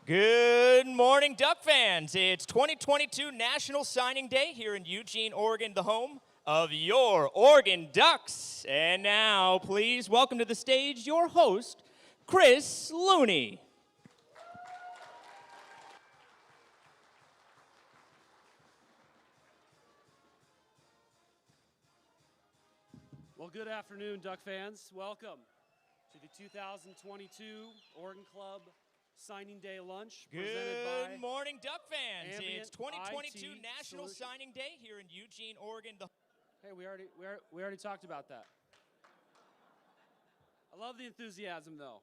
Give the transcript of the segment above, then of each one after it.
Good morning, Duck fans. It's 2022 National Signing Day here in Eugene, Oregon, the home of your Oregon Ducks. And now, please welcome to the stage your host, Chris Looney. Well, good afternoon, Duck fans. Welcome to the 2022 Oregon Club Signing Day Lunch presented by Good morning, Duck fans. Ambient It's 2022 IT National Solutions. Signing Day here in Eugene, Oregon. Hey, we already talked about that. I love the enthusiasm, though.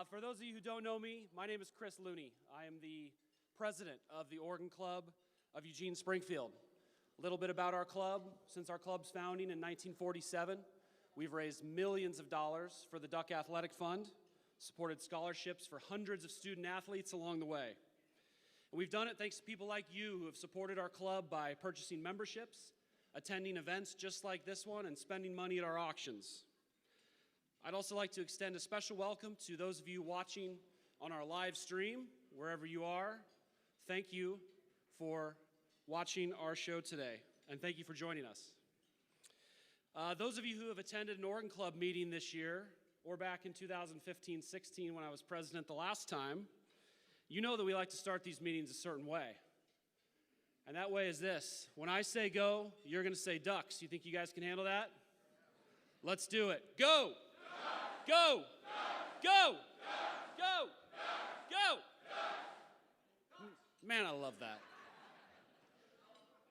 For those of you who don't know me, my name is Chris Looney. I am the president of the Oregon Club of Eugene Springfield. A little bit about our club. Since our club's founding in 1947, we've raised millions of dollars for the Duck Athletic Fund, supported scholarships for hundreds of student athletes along the way. And we've done it thanks to people like you who have supported our club by purchasing memberships, attending events just like this one, and spending money at our auctions. I'd also like to extend a special welcome to those of you watching on our live stream, wherever you are. Thank you for watching our show today, and thank you for joining us. Those of you who have attended an Oregon Club meeting this year, or back in 2015-16 when I was president the last time, you know that we like to start these meetings a certain way. And that way is this. When I say go, you're going to say ducks. You think you guys can handle that? Let's do it. Go! Go! Go! Go! Go! Man, I love that.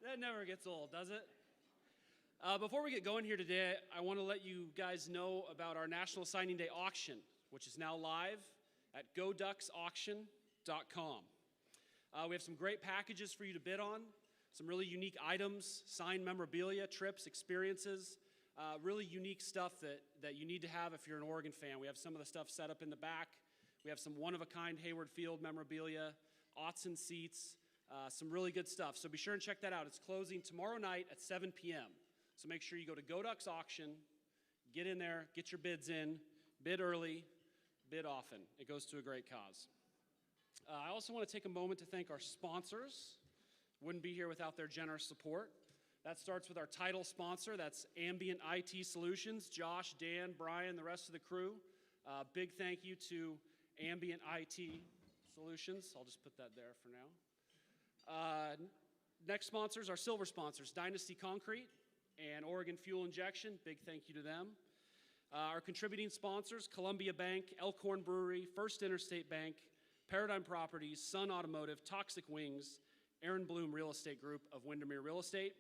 That never gets old, does it? Before we get going here today, I want to let you guys know about our National Signing Day auction, which is now live at goducksauction.com. We have some great packages for you to bid on, some really unique items, signed memorabilia, trips, experiences, really unique stuff that you need to have if you're an Oregon fan. We have some of the stuff set up in the back. We have some one-of-a-kind Hayward Field memorabilia, Autzen seats, some really good stuff. So be sure and check that out. It's closing tomorrow night at 7 p.m. So make sure you go to GoDucks Auction, get in there, get your bids in, bid early, bid often. It goes to a great cause. I also want to take a moment to thank our sponsors. Wouldn't be here without their generous support. That starts with our title sponsor. That's Ambient IT Solutions. Josh, Dan, Brian, the rest of the crew. Big thank you to Ambient IT Solutions. I'll just put that there for now. Next sponsors are silver sponsors, Dynasty Concrete and Oregon Fuel Injection. Big thank you to them. Our contributing sponsors, Columbia Bank, Elkhorn Brewery, First Interstate Bank, Paradigm Properties, Sun Automotive, Toxic Wings, Aaron Bloom Real Estate Group of Windermere Real Estate,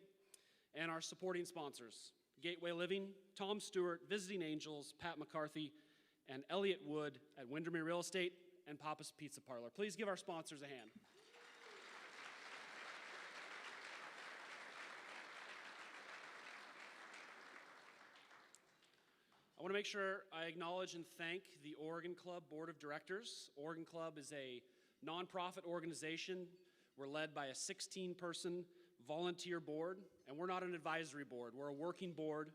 and our supporting sponsors, Gateway Living, Tom Stewart, Visiting Angels, Pat McCarthy, and Elliott Wood at Windermere Real Estate and Papa's Pizza Parlor. Please give our sponsors a hand. I want to make sure I acknowledge and thank the Oregon Club Board of Directors. Oregon Club is a nonprofit organization. We're led by a 16-person volunteer board, and we're not an advisory board. We're a working board,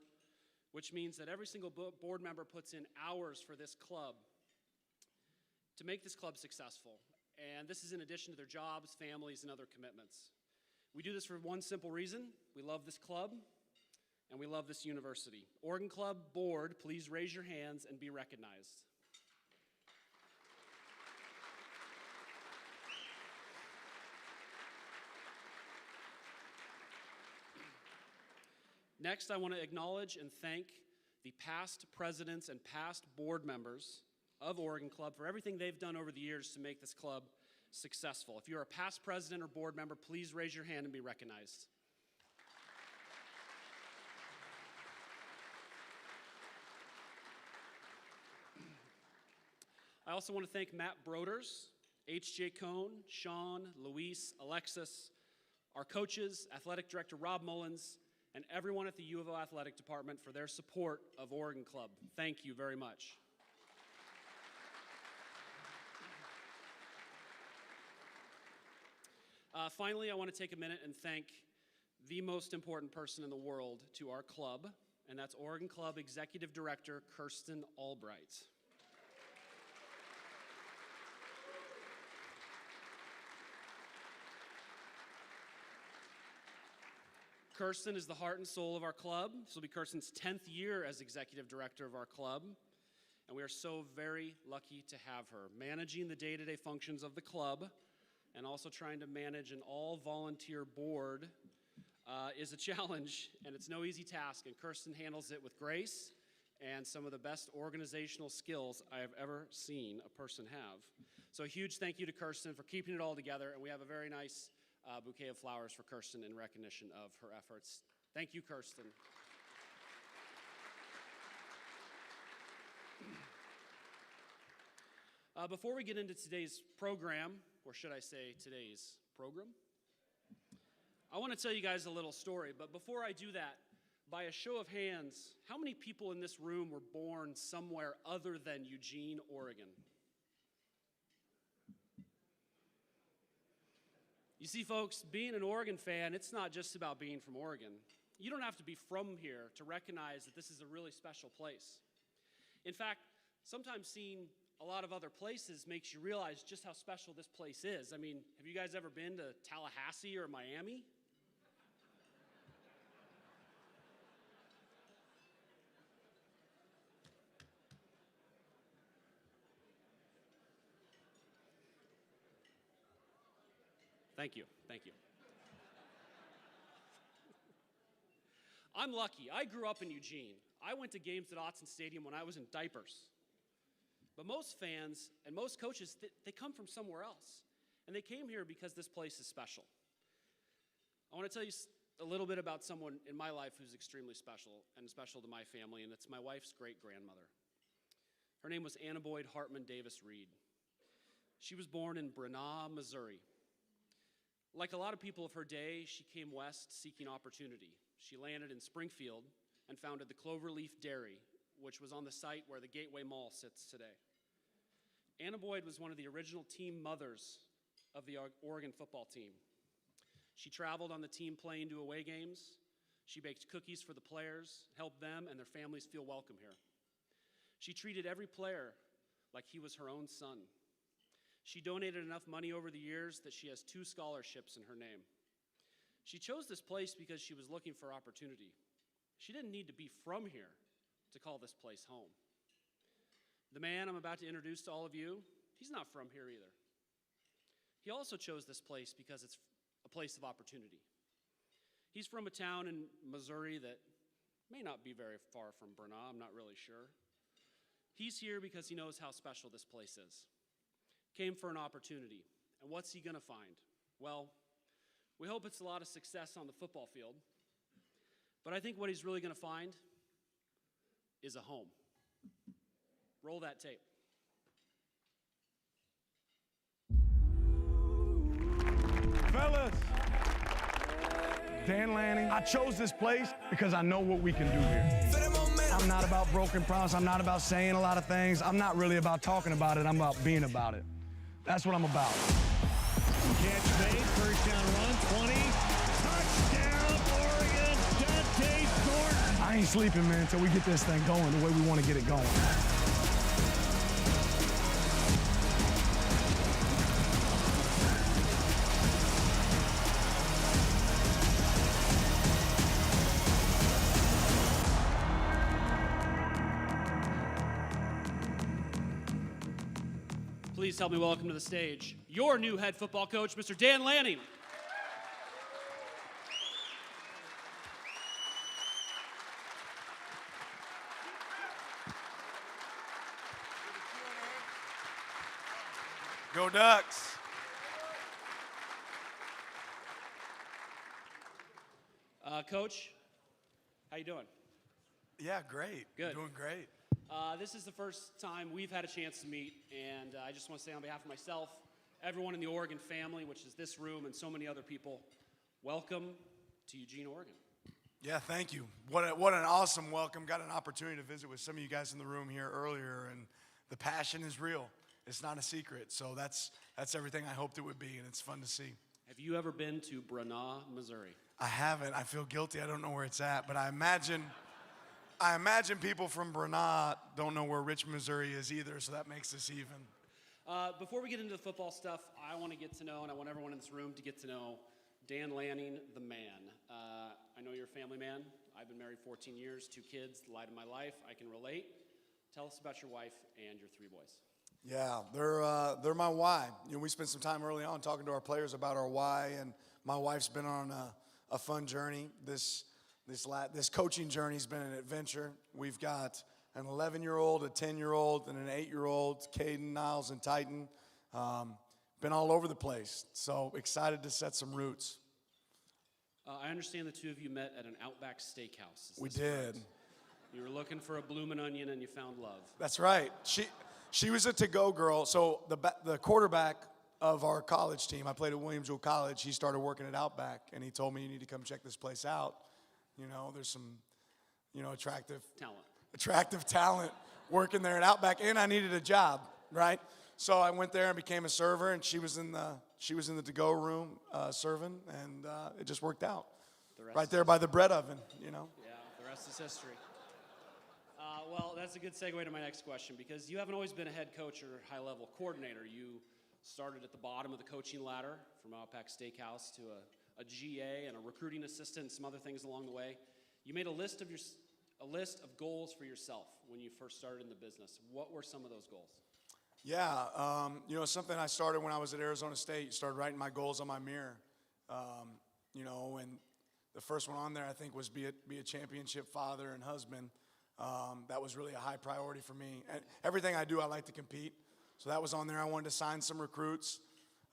which means that every single board member puts in hours for this club to make this club successful. And this is in addition to their jobs, families, and other commitments. We do this for one simple reason. We love this club. And we love this university. Oregon Club Board, please raise your hands and be recognized. Next, I want to acknowledge and thank the past presidents and past board members of Oregon Club for everything they've done over the years to make this club successful. If you're a past president or board member, please raise your hand and be recognized. I also want to thank Matt Broders, H.J. Cohn, Sean, Luis, Alexis, our coaches, Athletic Director Rob Mullins, and everyone at the U of O Athletic Department for their support of Oregon Club. Thank you very much. Finally, I want to take a minute and thank the most important person in the world to our club, and that's Oregon Club Executive Director Kirsten Albright. Kirsten is the heart and soul of our club. This will be Kirsten's 10th year as executive director of our club, and we are so very lucky to have her. Managing the day-to-day functions of the club and also trying to manage an all-volunteer board is a challenge, and it's no easy task, and Kirsten handles it with grace and some of the best organizational skills I have ever seen a person have. So a huge thank you to Kirsten for keeping it all together, and we have a very nice bouquet of flowers for Kirsten in recognition of her efforts. Thank you, Kirsten. Before we get into today's program, or should I say today's program, I want to tell you guys a little story, but before I do that, by a show of hands, how many people in this room were born somewhere other than Eugene, Oregon? You see, folks, being an Oregon fan, it's not just about being from Oregon. You don't have to be from here to recognize that this is a really special place. In fact, sometimes seeing a lot of other places makes you realize just how special this place is. I mean, have you guys ever been to Tallahassee or Miami? Thank you, thank you. I'm lucky. I grew up in Eugene. I went to games at Autzen Stadium when I was in diapers. But most fans and most coaches, they come from somewhere else. And they came here because this place is special. I want to tell you a little bit about someone in my life who's extremely special and special to my family, and it's my wife's great-grandmother. Her name was Anna Boyd Hartman Davis Reed. She was born in Branagh, Missouri. Like a lot of people of her day, she came west seeking opportunity. She landed in Springfield and founded the Cloverleaf Dairy, which was on the site where the Gateway Mall sits today. Anna Boyd was one of the original team mothers of the Oregon football team. She traveled on the team plane to away games. She baked cookies for the players, helped them and their families feel welcome here. She treated every player like he was her own son. She donated enough money over the years that she has 2 scholarships in her name. She chose this place because she was looking for opportunity. She didn't need to be from here to call this place home. The man I'm about to introduce to all of you, he's not from here either. He also chose this place because it's a place of opportunity. He's from a town in Missouri that may not be very far from Branagh, I'm not really sure. He's here because he knows how special this place is. Came for an opportunity. And what's he gonna find? Well, we hope it's a lot of success on the football field, but I think what he's really gonna find is a home. Roll that tape. Fellas, Dan Lanning, I chose this place because I know what we can do here. I'm not about broken promise. I'm not about saying a lot of things. I'm not really about talking about it. I'm about being about it. That's what I'm about. Catch made, first down run, 20. Touchdown, Oregon, Dante Thornton. I ain't sleeping, man, until we get this thing going the way we want to get it going. Please help me welcome to the stage your new head football coach, Mr. Dan Lanning. Go Ducks. Coach, how you doing? Yeah, great. Good. Doing great. This is the first time we've had a chance to meet, and I just want to say on behalf of myself, everyone in the Oregon family, which is this room and so many other people, welcome to Eugene, Oregon. Yeah, thank you. What an awesome welcome. Got an opportunity to visit with some of you guys in the room here earlier, and the passion is real. It's not a secret, so that's everything I hoped it would be, and it's fun to see. Have you ever been to Branagh, Missouri? I haven't. I feel guilty. I don't know where it's at, but I imagine people from Branagh don't know where Richmond, Missouri is either, so that makes this even. Before we get into the football stuff, I want to get to know, and I want everyone in this room to get to know Dan Lanning, the man. I know family man. I've been married 14 years, 2 kids, the light of my life. I can relate. Tell us about your wife and your 3 boys. Yeah, they're my why. We spent some time early on talking to our players about our why, and my wife's been on a fun journey. This coaching journey's been an adventure. We've got an 11-year-old, a 10-year-old, and an 8-year-old, Caden, Niles, and Titan. Been all over the place, so excited to set some roots. I understand the 2 of you met at an Outback Steakhouse. We did. Correct? You were looking for a bloomin' onion and you found love. That's right. She was a to-go girl. So the quarterback of our college team, I played at Williamsville College, he started working at Outback, and he told me, you need to come check this place out. There's some, attractive talent working there at Outback, and I needed a job, right? So I went there and became a server, and she was in the to-go room serving, and it just worked out. Right there by the bread oven, Yeah, the rest is history. Well, that's a good segue to my next question, because you haven't always been a head coach or high-level coordinator. You started at the bottom of the coaching ladder from Outback Steakhouse to a GA and a recruiting assistant and some other things along the way. You made a list of goals for yourself when you first started in the business. What were some of those goals? Yeah, something I started when I was at Arizona State. Started writing my goals on my mirror, and the first one on there I think was be a championship father and husband. That was really a high priority for me. And everything I do, I like to compete. So that was on there. I wanted to sign some recruits.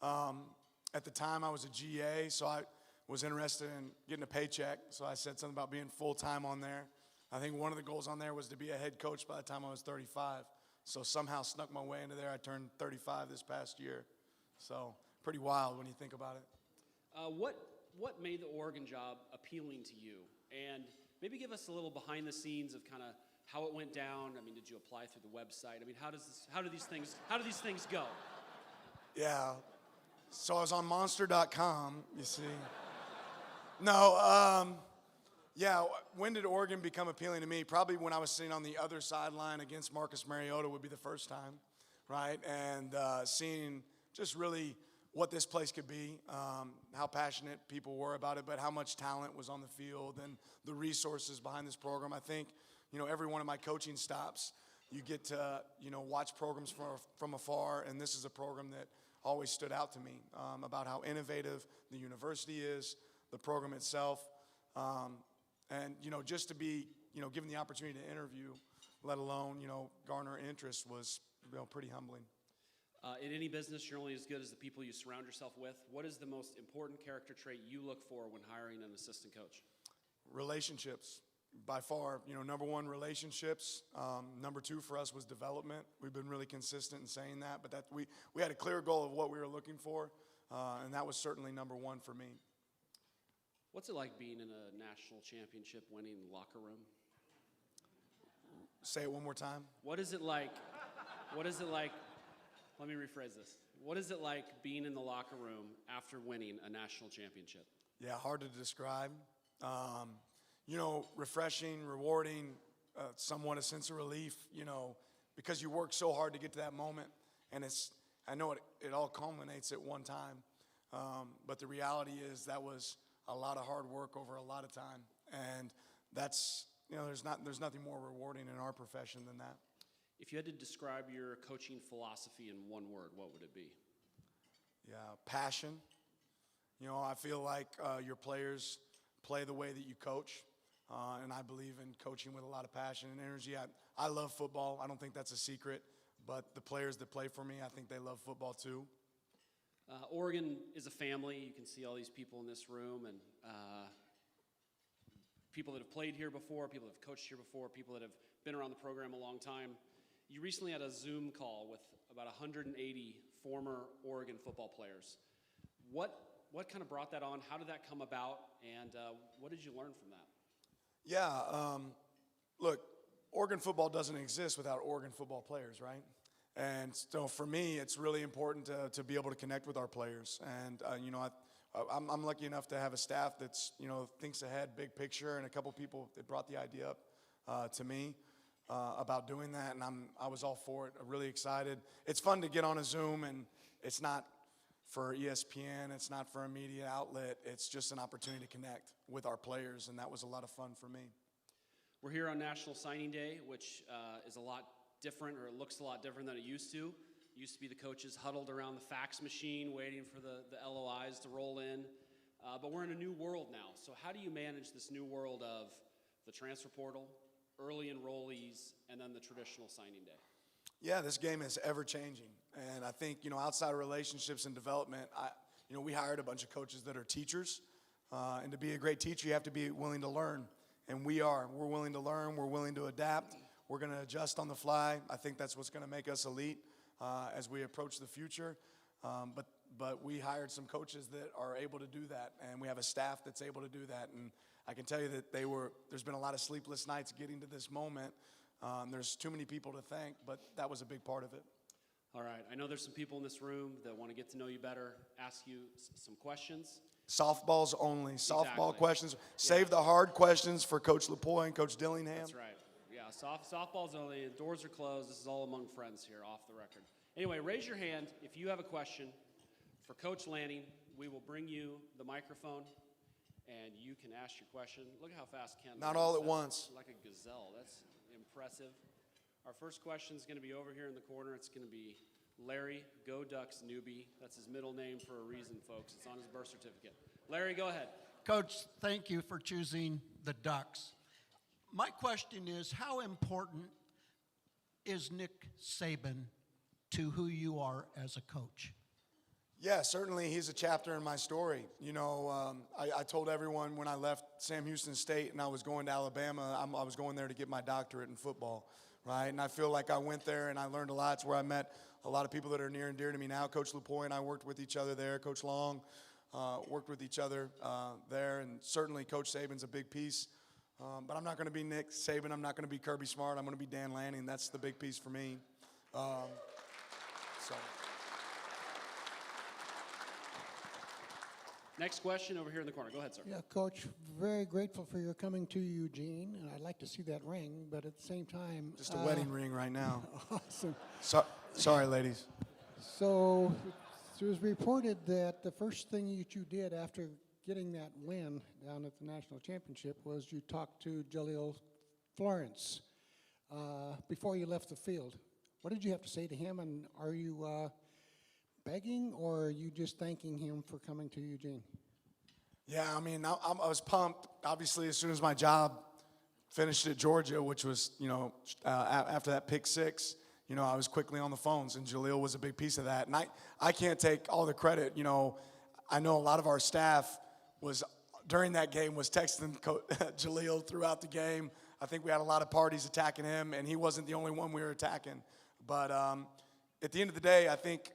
At the time, I was a GA, so I was interested in getting a paycheck. So I said something about being full-time on there. I think one of the goals on there was to be a head coach by the time I was 35. So somehow snuck my way into there. I turned 35 this past year. So pretty wild when you think about it. What made the Oregon job appealing to you? And maybe give us a little behind the scenes of kind of how it went down. I mean, did you apply through the website? I mean, how do these things go? Yeah. So I was on monster.com, you see. No, yeah, when did Oregon become appealing to me? Probably when I was sitting on the other sideline against Marcus Mariota would be the first time, right? And seeing just really what this place could be, how passionate people were about it, but how much talent was on the field and the resources behind this program. I think, every one of my coaching stops, you get to, watch programs from afar, and this is a program that always stood out to me about how innovative the university is, the program itself, and, just to be, given the opportunity to interview, let alone, garner interest was, pretty humbling. In any business, you're only as good as the people you surround yourself with. What is the most important character trait you look for when hiring an assistant coach? Relationships, by far. Number 1, relationships. Number 2 for us was development. We've been really consistent in saying that, but that we had a clear goal of what we were looking for, and that was certainly number 1 for me. What's it like being in a national championship winning locker room? Say it one more time. What is it like? Let me rephrase this. What is it like being in the locker room after winning a national championship? Yeah, hard to describe. Refreshing, rewarding, somewhat a sense of relief, because you work so hard to get to that moment. And I know it all culminates at one time. But the reality is that was a lot of hard work over a lot of time. And that's, there's nothing more rewarding in our profession than that. If you had to describe your coaching philosophy in one word, what would it be? Yeah, passion. I feel like your players play the way that you coach, and I believe in coaching with a lot of passion and energy. I love football. I don't think that's a secret, but the players that play for me, I think they love football too. Oregon is a family. You can see all these people in this room, and people that have played here before, people that have coached here before, people that have been around the program a long time. You recently had a Zoom call with about 180 former Oregon football players. What kind of brought that on? How did that come about? And what did you learn from that? Yeah, look, Oregon football doesn't exist without Oregon football players, right? And so for me, it's really important to be able to connect with our players. And, I'm lucky enough to have a staff that's, thinks ahead, big picture, and a couple people that brought the idea up to me about doing that. And I was all for it. I'm really excited. It's fun to get on a Zoom, and it's not for ESPN. It's not for a media outlet. It's just an opportunity to connect with our players, and that was a lot of fun for me. We're here on National Signing Day, which is a lot different, or it looks a lot different than it used to. It used to be the coaches huddled around the fax machine waiting for the LOIs to roll in. But we're in a new world now. So how do you manage this new world of the transfer portal, early enrollees, and then the traditional signing day? Yeah, this game is ever changing. And I think, outside of relationships and development, we hired a bunch of coaches that are teachers. And to be a great teacher, you have to be willing to learn. And we're willing to learn. We're willing to adapt. We're going to adjust on the fly. I think that's what's going to make us elite as we approach the future. But we hired some coaches that are able to do that, and we have a staff that's able to do that. And I can tell you that there's been a lot of sleepless nights getting to this moment. There's too many people to thank, but that was a big part of it. All right. I know there's some people in this room that want to get to know you better, ask you some questions. Softballs only. Softball Exactly. questions. Save the hard questions for Coach Lapoy and Coach Dillingham. That's right. Yeah, softballs only. The doors are closed. This is all among friends here, off the record. Anyway, raise your hand if you have a question for Coach Lanning. We will bring you the microphone, and you can ask your question. Look at how fast Ken Not runs. all at That's once. like a gazelle. That's impressive. Our first question is going to be over here in the corner. It's going to be Larry Go Ducks Newbie. That's his middle name for a reason, folks. It's on his birth certificate. Larry, go ahead. Coach, thank you for choosing the Ducks. My question is, how important is Nick Saban to who you are as a coach? Yeah, certainly he's a chapter in my story. I told everyone when I left Sam Houston State and I was going to Alabama, I was going there to get my doctorate in football, right? And I feel like I went there and I learned a lot. It's where I met a lot of people that are near and dear to me now. Coach Lapoy and I worked with each other there. Coach Long worked with each other there. And certainly Coach Saban's a big piece. But I'm not going to be Nick Saban. I'm not going to be Kirby Smart. I'm going to be Dan Lanning. That's the big piece for me. Next question over here in the corner. Go ahead, sir. Yeah, Coach, very grateful for your coming to Eugene, and I'd like to see that ring, but at the same time... Just a wedding ring right now. Awesome. Sorry, ladies. So it was reported that the first thing that you did after getting that win down at the national championship was you talked to Jaleel Florence before you left the field. What did you have to say to him, and are you begging, or are you just thanking him for coming to Eugene? Yeah, I mean, I was pumped. Obviously, as soon as my job finished at Georgia, which was, after that pick six, I was quickly on the phones, and Jaleel was a big piece of that. And I can't take all the credit. I know a lot of our staff during that game was texting Jaleel throughout the game. I think we had a lot of parties attacking him, and he wasn't the only one we were attacking. But at the end of the day, I think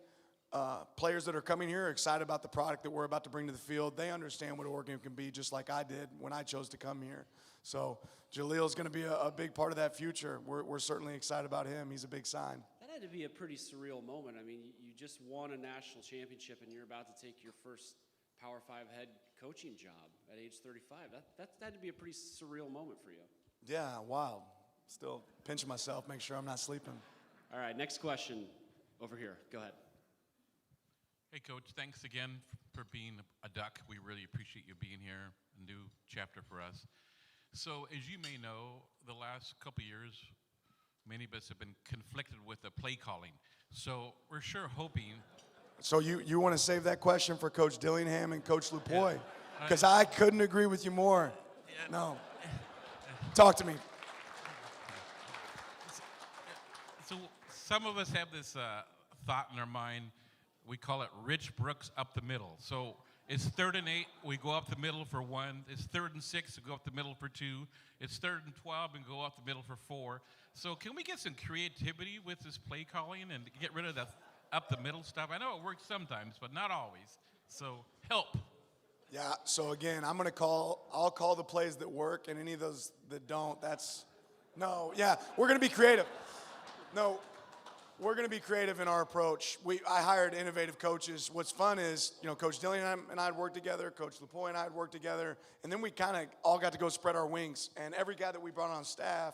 players that are coming here are excited about the product that we're about to bring to the field. They understand what Oregon can be, just like I did when I chose to come here. So Jaleel's going to be a big part of that future. We're certainly excited about him. He's a big sign. That had to be a pretty surreal moment. I mean, you just won a national championship, and you're about to take your first Power 5 head coaching job at age 35. That had to be a pretty surreal moment for you. Yeah, wild. Still pinching myself, make sure I'm not sleeping. All right, next question over here. Go ahead. Hey, Coach, thanks again for being a Duck. We really appreciate you being here, a new chapter for us. So, as you may know, the last couple years, many of us have been conflicted with the play calling. So, we're sure hoping. So, you want to save that question for Coach Dillingham and Coach Lapoy? Because I couldn't agree with you more. Yeah. No. Talk to me. So, some of us have this thought in our mind. We call it Rich Brooks up the middle. So it's 3rd and 8, we go up the middle for 1. It's 3rd and 6, we go up the middle for 2. It's 3rd and 12, and go up the middle for 4. So can we get some creativity with this play calling and get rid of the up the middle stuff? I know it works sometimes, but not always. So help. Yeah, so again, I'll call the plays that work, and any of those that don't, we're going to be creative. No. We're going to be creative in our approach. I hired innovative coaches. What's fun is, Coach Dillingham and I had worked together, Coach Lapoy and I had worked together, and then we kind of all got to go spread our wings. And every guy that we brought on staff,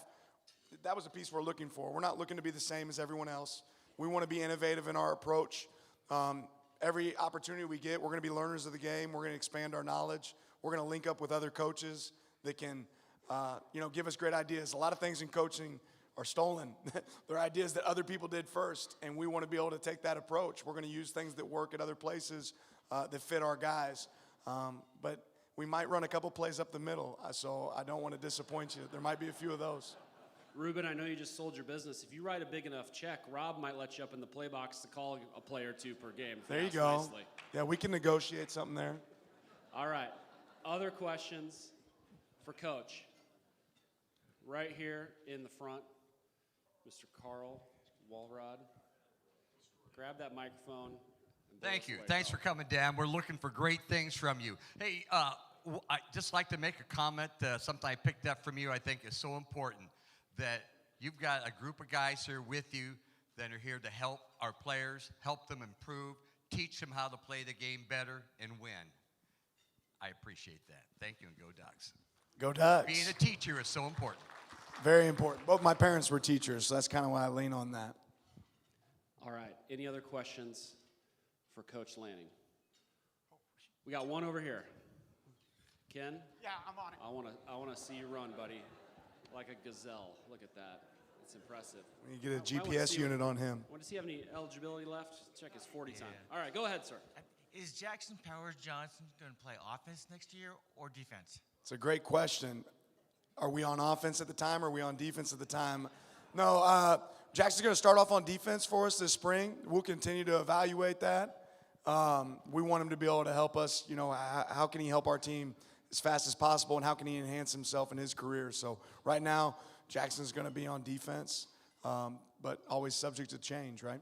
that was a piece we're looking for. We're not looking to be the same as everyone else. We want to be innovative in our approach. every opportunity we get, we're going to be learners of the game. We're going to expand our knowledge. We're going to link up with other coaches that can, give us great ideas. A lot of things in coaching are stolen. They're ideas that other people did first, and we want to be able to take that approach. We're going to use things that work at other places that fit our guys. But we might run a couple plays up the middle, so I don't want to disappoint you. There might be a few of those. Ruben, I know you just sold your business. If you write a big enough check, Rob might let you up in the play box to call a play or two per game. There you go. Nicely. Yeah, we can negotiate something there. All right. Other questions for Coach? Right here in the front, Mr. Carl Walrod. Grab that microphone. Thank you. Thanks for coming, Dan. We're looking for great things from you. Hey, I'd just like to make a comment. Something I picked up from you I think is so important, that you've got a group of guys here with you that are here to help our players, help them improve, teach them how to play the game better and win. I appreciate that. Thank you, and go Ducks. Go Ducks. Being a teacher is so important. Very important. Both my parents were teachers, so that's kind of why I lean on that. All right. Any other questions for Coach Lanning? We got one over here. Ken? Yeah, I'm on it. I want to see you run, buddy, like a gazelle. Look at that. It's impressive. You get a GPS unit on him. Does he have any eligibility left? Check his 40 time. All right, go ahead, sir. Is Jackson Powers Johnson going to play offense next year or defense? It's a great question. Are we on offense at the time or are we on defense at the time? No, Jackson's going to start off on defense for us this spring. We'll continue to evaluate that. We want him to be able to help us, how can he help our team as fast as possible, and how can he enhance himself in his career? So right now, Jackson's going to be on defense, but always subject to change, right?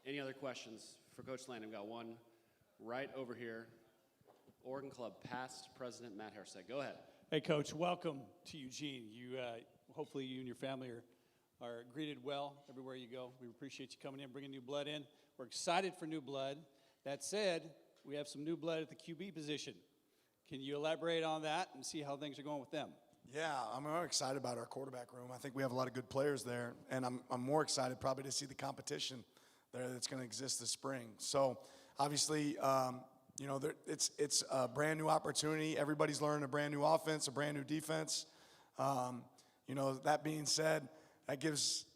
Any other questions for Coach Lanning? We've got one right over here. Oregon Club past president Matt Hairstead. Go ahead. Hey, Coach, welcome to Eugene. Hopefully you and your family are greeted well everywhere you go. We appreciate you coming in, bringing new blood in. We're excited for new blood. That said, we have some new blood at the QB position. Can you elaborate on that and see how things are going with them? Yeah, I'm excited about our quarterback room. I think we have a lot of good players there, and I'm more excited probably to see the competition there that's going to exist this spring. So obviously, it's a brand new opportunity. Everybody's learning a brand new offense, a brand new defense. That being said, that gives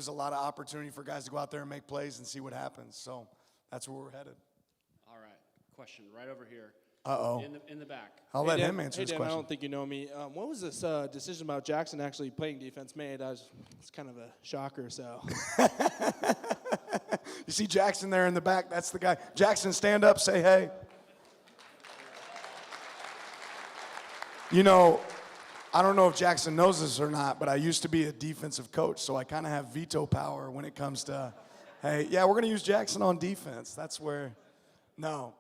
a lot of opportunity for guys to go out there and make plays and see what happens. So that's where we're headed. All right. Question right over here. Uh-oh. In the back. I'll let him answer this Dan, question. I don't think you know me. When was this decision about Jackson actually playing defense made? It's kind of a shocker, so. You see Jackson there in the back? That's the guy. Jackson, stand up, say hey. I don't know if Jackson knows this or not, but I used to be a defensive coach, so I kind of have veto power when it comes to, hey, yeah, we're going to use Jackson on defense. That's where, no,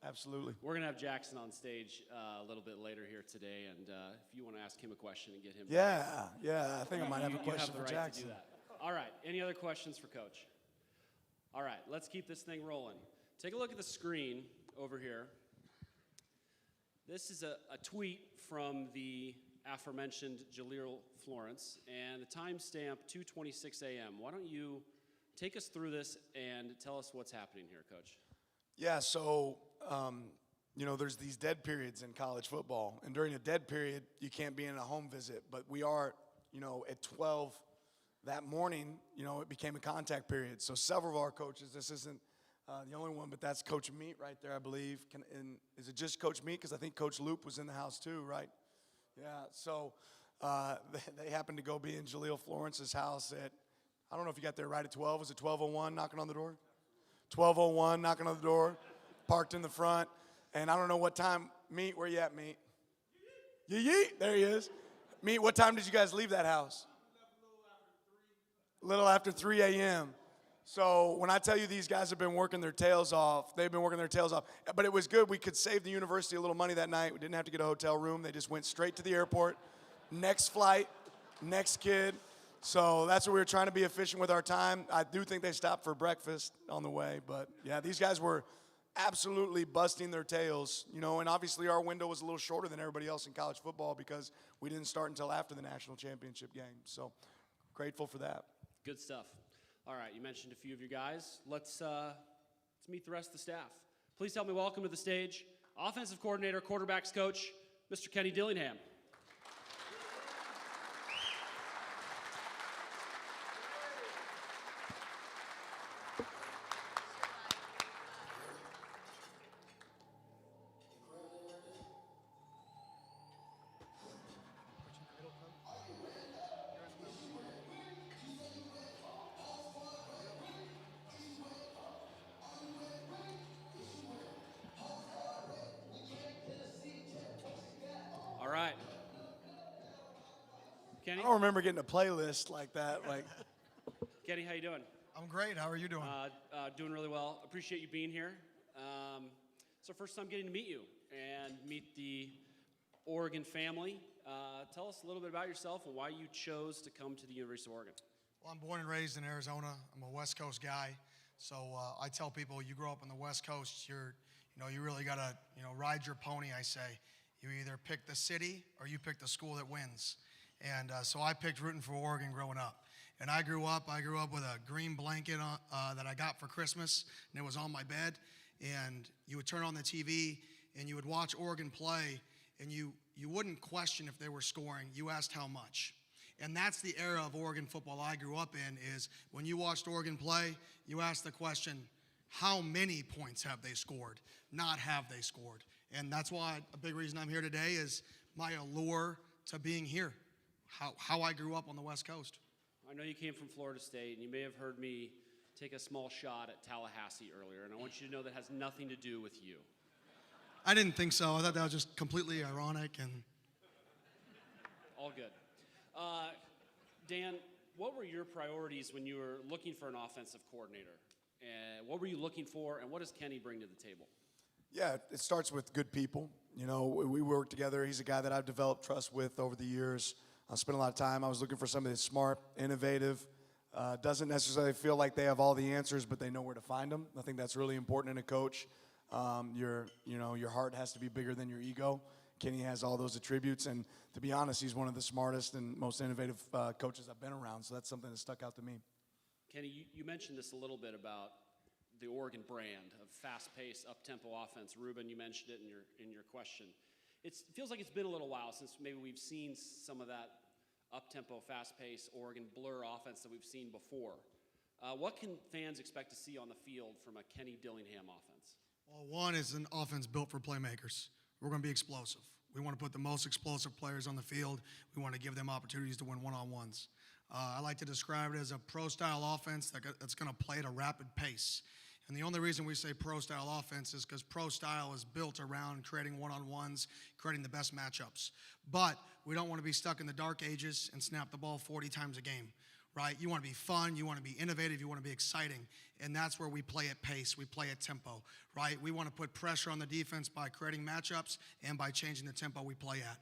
absolutely. We're going to have Jackson on stage a little bit later here today, and if you want to ask him a question and get him. Yeah, I think I might have a question for Jackson. To do that. All right, any other questions for Coach? All right, let's keep this thing rolling. Take a look at the screen over here. This is a tweet from the aforementioned Jaleel Florence, and the timestamp 2:26 a.m. Why don't you take us through this and tell us what's happening here, Coach? Yeah, so, there's these dead periods in college football, and during a dead period, you can't be in a home visit, but we are, at 12 that morning, it became a contact period. So several of our coaches, this isn't the only one, but that's Coach Meat right there, I believe. Is it just Coach Meat? Because I think Coach Loop was in the house too, right? Yeah, so they happened to go be in Jaleel Florence's house at, I don't know if you got there right at 12. Was it 12:01 knocking on the door? 12:01 knocking on the door, parked in the front. And I don't know what time. Meat, where you at, Meat? Yeet, there he is. Meat, what time did you guys leave that house? A little after 3 a.m. So when I tell you these guys have been working their tails off, they've been working their tails off. But it was good. We could save the university a little money that night. We didn't have to get a hotel room. They just went straight to the airport. Next flight, next kid. So that's what we were trying to be efficient with our time. I do think they stopped for breakfast on the way. But, yeah, these guys were absolutely busting their tails. And obviously our window was a little shorter than everybody else in college football because we didn't start until after the national championship game. So grateful for that. Good stuff. All right, you mentioned a few of your guys. Let's Let's meet the rest of the staff. Please help me welcome to the stage offensive coordinator, quarterbacks coach, Mr. Kenny Dillingham. All right. Kenny? I don't remember getting a playlist like that. Like, Kenny, how you doing? I'm great. How are you doing? Doing really well. Appreciate you being here. It's our first time getting to meet you and meet the Oregon family. Tell us a little bit about yourself and why you chose to come to the University of Oregon. Well, I'm born and raised in Arizona. I'm a West Coast guy. So I tell people, you grow up on the West Coast, you really got to, ride your pony, I say. You either pick the city or you pick the school that wins. And so I picked rooting for Oregon growing up. And I grew up with a green blanket that I got for Christmas, and it was on my bed. And you would turn on the TV, and you would watch Oregon play, and you wouldn't question if they were scoring. You asked how much. And that's the era of Oregon football I grew up in, is when you watched Oregon play, you asked the question, how many points have they scored, not have they scored. And that's why a big reason I'm here today is my allure to being here, how I grew up on the West Coast. I know you came from Florida State, and you may have heard me take a small shot at Tallahassee earlier, and I want you to know that has nothing to do with you. I didn't think so. I thought that was just completely ironic and all good. Dan, what were your priorities when you were looking for an offensive coordinator? And what were you looking for, and what does Kenny bring to the table? yeah, it starts with good people. You know, we work together. He's a guy that I've developed trust with over the years. I spent a lot of time. I was looking for somebody that's smart, innovative, doesn't necessarily feel like they have all the answers, but they know where to find them. I think that's really important in a coach. Your heart has to be bigger than your ego. Kenny has all those attributes, and to be honest, he's one of the smartest and most innovative coaches I've been around, so that's something that stuck out to me. Kenny, you mentioned this a little bit about the Oregon brand of fast-paced, up-tempo offense. Ruben, you mentioned it in your question. It feels like it's been a little while since maybe we've seen some of that up-tempo, fast-paced Oregon blur offense that we've seen before. What can fans expect to see on the field from a Kenny Dillingham offense? Well, one is an offense built for playmakers. We're going to be explosive. We want to put the most explosive players on the field. We want to give them opportunities to win one-on-ones. I like to describe it as a pro-style offense that's going to play at a rapid pace. And the only reason we say pro-style offense is because pro-style is built around creating one-on-ones, creating the best matchups. But we don't want to be stuck in the dark ages and snap the ball 40 times a game, right? You want to be fun, you want to be innovative, you want to be exciting. And that's where we play at pace, we play at tempo, right? We want to put pressure on the defense by creating matchups and by changing the tempo we play at.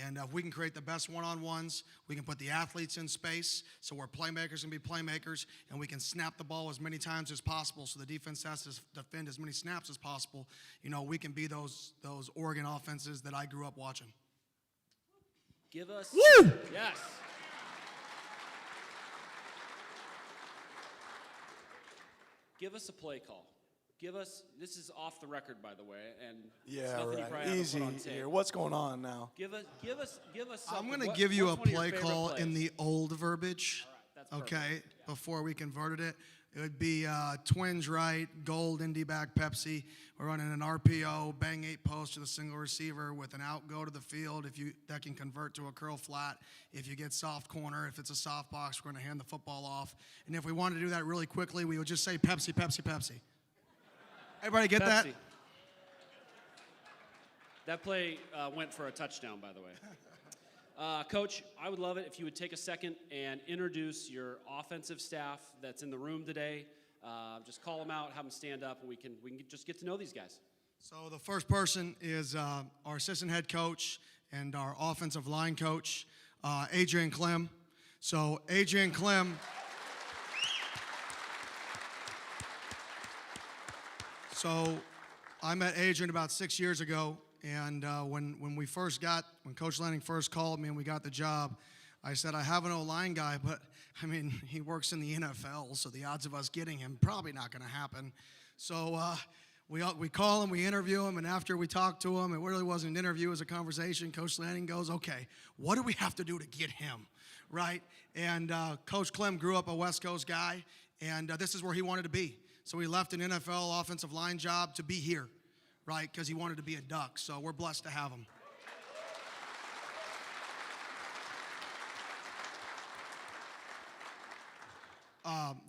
And if we can create the best one-on-ones, we can put the athletes in space, so where playmakers can be playmakers, and we can snap the ball as many times as possible so the defense has to defend as many snaps as possible. You know, we can be those Oregon offenses that I grew up watching. Give us... Woo! Yes. Give us a play call. Give us, this is off the record, by the way, and yeah, right. Easy here. What's going on now? Give us I'm something. going to give you a play call in the old verbiage, all right, that's okay, before we converted it. It would be twins right, gold, Indy back, Pepsi. We're running an RPO, bang 8 post to the single receiver with an out go to the field. That can convert to a curl flat. If you get soft corner, if it's a soft box, we're going to hand the football off. And if we wanted to do that really quickly, we would just say Pepsi, Pepsi, Pepsi. Everybody get Pepsi. that? That play went for a touchdown, by the way. Coach, I would love it if you would take a second and introduce your offensive staff that's in the room today. Just call them out, have them stand up, and we can just get to know these guys. So the first person is our assistant head coach and our offensive line coach, Adrian Clem. So Adrian Clem. So I met Adrian about 6 years ago, and when Coach Lanning first called me and we got the job, I said, I have an O-line guy, but, I mean, he works in the NFL, so the odds of us getting him probably not going to happen. So we call him, we interview him, and after we talk to him, it really wasn't an interview, it was a conversation. Coach Lanning goes, okay, what do we have to do to get him, right? And Coach Clem grew up a West Coast guy, and this is where he wanted to be. So he left an NFL offensive line job to be here, right, because he wanted to be a Duck. So we're blessed to have him.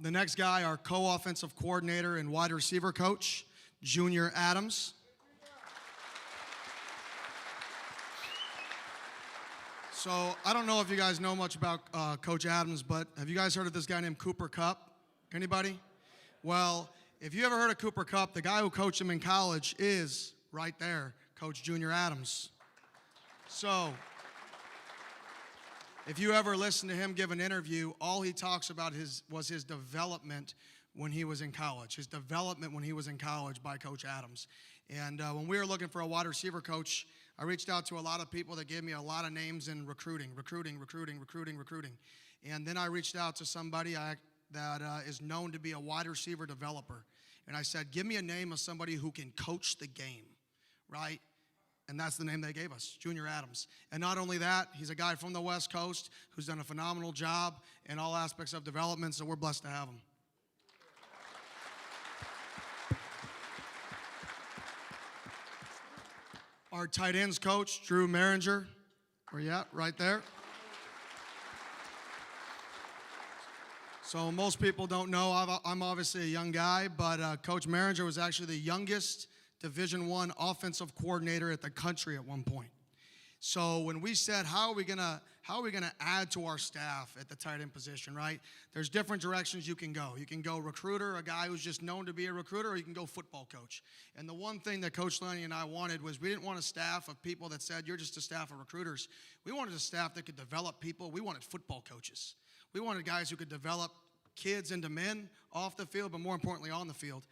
The next guy, our co-offensive coordinator and wide receiver coach, Junior Adams. So I don't know if you guys know much about Coach Adams, but have you guys heard of this guy named Cooper Kupp? Anybody? Well, if you ever heard of Cooper Kupp, the guy who coached him in college is right there, Coach Junior Adams. So if you ever listen to him give an interview, all he talks about was his development when he was in college, his development when he was in college by Coach Adams. And when we were looking for a wide receiver coach, I reached out to a lot of people that gave me a lot of names in recruiting. And then I reached out to somebody that is known to be a wide receiver developer. And I said, give me a name of somebody who can coach the game, right? And that's the name they gave us, Junior Adams. And not only that, he's a guy from the West Coast who's done a phenomenal job in all aspects of development, so we're blessed to have him. Our tight ends coach, Drew Maringer. Where you at? Right there. So most people don't know, I'm obviously a young guy, but Coach Maringer was actually the youngest Division I offensive coordinator at the country at one point. So when we said, how are we gonna add to our staff at the tight end position, right? There's different directions you can go. You can go recruiter, a guy who's just known to be a recruiter, or you can go football coach. And the one thing that Coach Lanning and I wanted was we didn't want a staff of people that said, you're just a staff of recruiters. We wanted a staff that could develop people. We wanted football coaches. We wanted guys who could develop kids into men off the field, but more importantly on the field.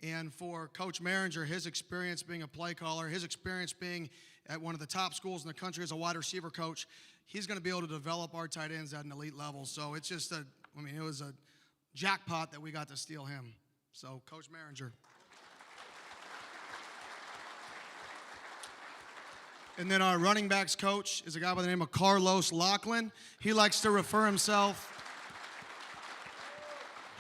And for Coach Maringer, his experience being a play caller, his experience being at one of the top schools in the country as a wide receiver coach, he's going to be able to develop our tight ends at an elite level. So it's just it was a jackpot that we got to steal him. So Coach Maringer. And then our running backs coach is a guy by the name of Carlos Lachlan. He likes to refer himself,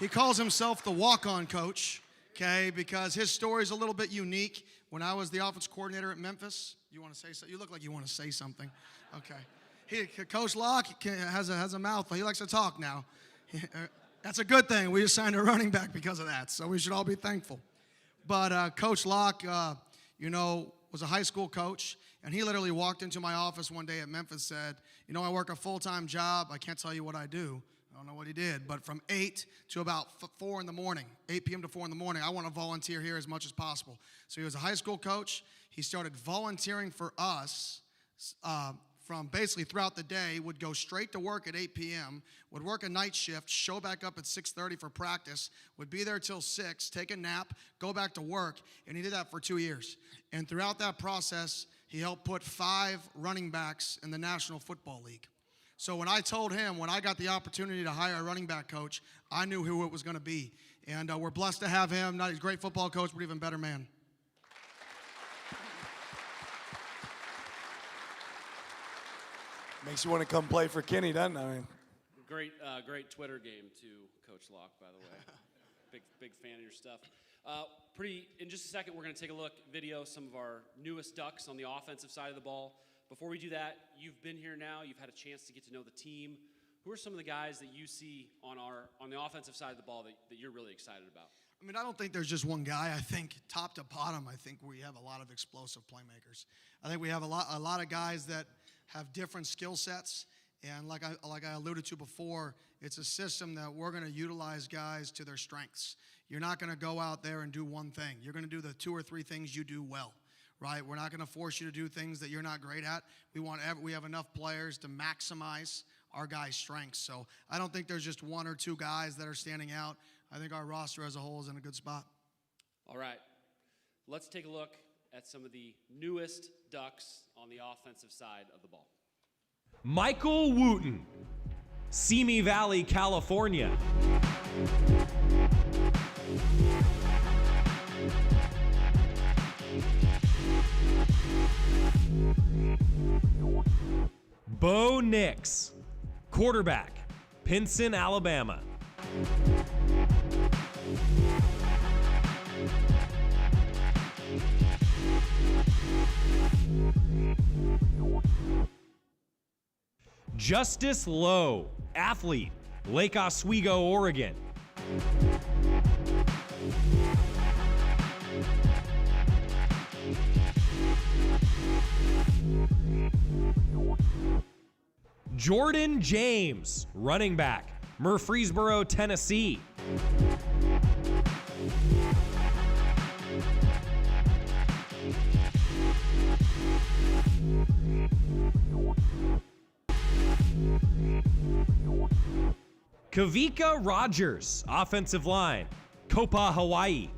he calls himself the walk-on coach. Okay, because his story is a little bit unique. When I was the offense coordinator at Memphis, you want to say something? You look like you want to say something. Okay. Coach Locke has a mouth. He likes to talk now. That's a good thing. We assigned a running back because of that, so we should all be thankful. But Coach Locke, was a high school coach, and he literally walked into my office one day at Memphis, said, I work a full-time job. I can't tell you what I do. I don't know what he did, but from 8 to about 4 in the morning, 8 p.m. to 4 in the morning, I want to volunteer here as much as possible. So he was a high school coach. He started volunteering for us from basically throughout the day, would go straight to work at 8 p.m., would work a night shift, show back up at 6:30 for practice, would be there till 6, take a nap, go back to work, and he did that for 2 years. And throughout that process, he helped put 5 running backs in the National Football League. So when I told him, when I got the opportunity to hire a running back coach, I knew who it was going to be. And we're blessed to have him. Not a great football coach, but even better man. Makes you want to come play for Kenny, doesn't it? I mean, Great Twitter game too, Coach Locke, by the way. big fan of your stuff. In just a second, we're going to take a look, video some of our newest Ducks on the offensive side of the ball. Before we do that, you've been here now. You've had a chance to get to know the team. Who are some of the guys that you see on the offensive side of the ball that you're really excited about? I don't think there's just one guy. I think top to bottom, I think we have a lot of explosive playmakers. I think we have a lot of guys that have different skill sets. And like I alluded to before, it's a system that we're going to utilize guys to their strengths. You're not going to go out there and do one thing. You're going to do the 2 or 3 things you do well. Right? We're not going to force you to do things that you're not great at. We have enough players to maximize our guys' strengths. So I don't think there's just 1 or 2 guys that are standing out. I think our roster as a whole is in a good spot. All right. Let's take a look at some of the newest Ducks on the offensive side of the ball. Michael Wooten, Simi Valley, California. Bo Nix, quarterback, Pinson, Alabama. Justice Lowe, athlete, Lake Oswego, Oregon. Jordan James, running back, Murfreesboro, Tennessee. Kavika Rogers, offensive line, Copa, Hawaii.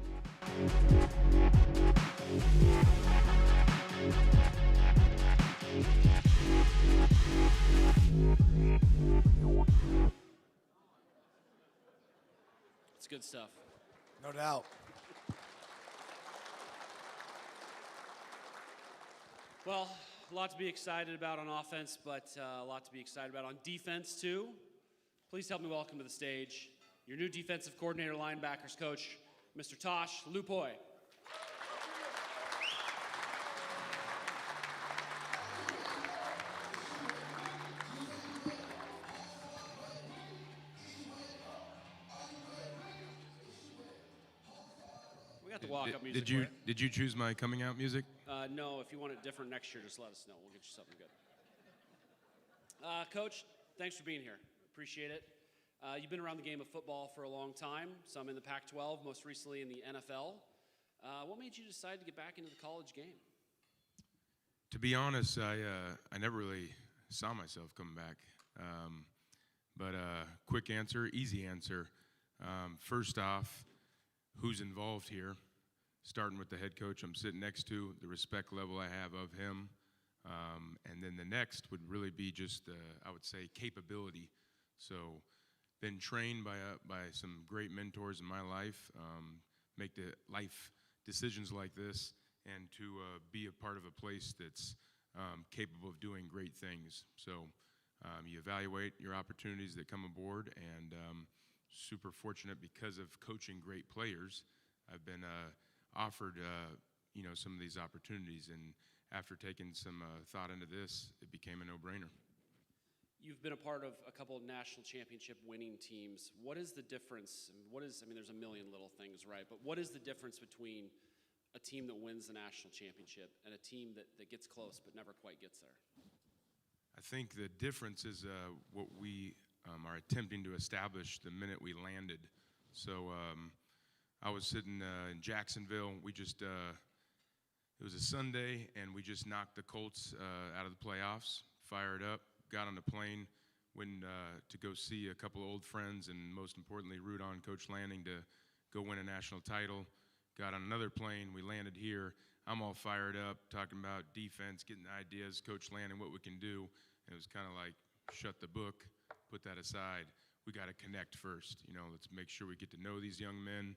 It's good stuff. No doubt. Well, a lot to be excited about on offense, but a lot to be excited about on defense, too. Please help me welcome to the stage your new defensive coordinator, linebackers coach, Mr. Tosh Lupoy. We got the walk-up music. Did you choose my coming out music? No, if you want it different next year, just let us know. We'll get you something good. Coach, thanks for being here. Appreciate it. You've been around the game of football for a long time, some in the Pac-12, most recently in the NFL. What made you decide to get back into the college game? To be honest, I never really saw myself coming back. But quick answer, easy answer. First off, who's involved here? Starting with the head coach I'm sitting next to, the respect level I have of him. And then the next would really be just, I would say, capability. So been trained by some great mentors in my life, make the life decisions like this, and to be a part of a place that's capable of doing great things. So you evaluate your opportunities that come aboard, and super fortunate because of coaching great players. I've been offered some of these opportunities, and after taking some thought into this, it became a no-brainer. You've been a part of a couple of national championship winning teams. What is the difference? There's a million little things, right? But what is the difference between a team that wins the national championship and a team that gets close but never quite gets there? I think the difference is what we are attempting to establish the minute we landed. So I was sitting in Jacksonville. It was a Sunday, and we just knocked the Colts out of the playoffs, fired up, got on the plane, went to go see a couple of old friends, and most importantly, root on Coach Lanning to go win a national title. Got on another plane. We landed here. I'm all fired up, talking about defense, getting ideas, Coach Lanning, what we can do. And it was kind of like, shut the book, put that aside. We got to connect first. Let's make sure we get to know these young men.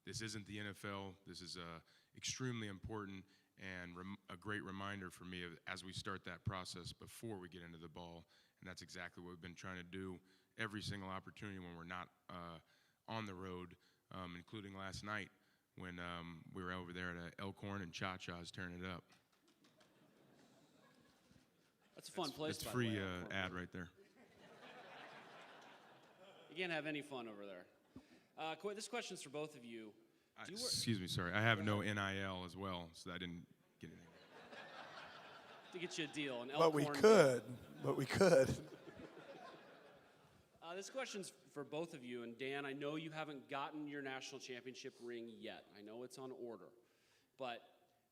This isn't the NFL. This is extremely important and a great reminder for me as we start that process before we get into the ball. And that's exactly what we've been trying to do every single opportunity when we're not on the road, including last night when we were over there at Elkhorn and Cha-Cha's turning it up. That's a fun place, It's by free the way, ad right there. You can't have any fun over there. This question's for both of you. Excuse me, sorry. I have no NIL as well, so I didn't get anything. To get you a deal. But we could. This question's for both of you. And Dan, I know you haven't gotten your national championship ring yet. I know it's on order. But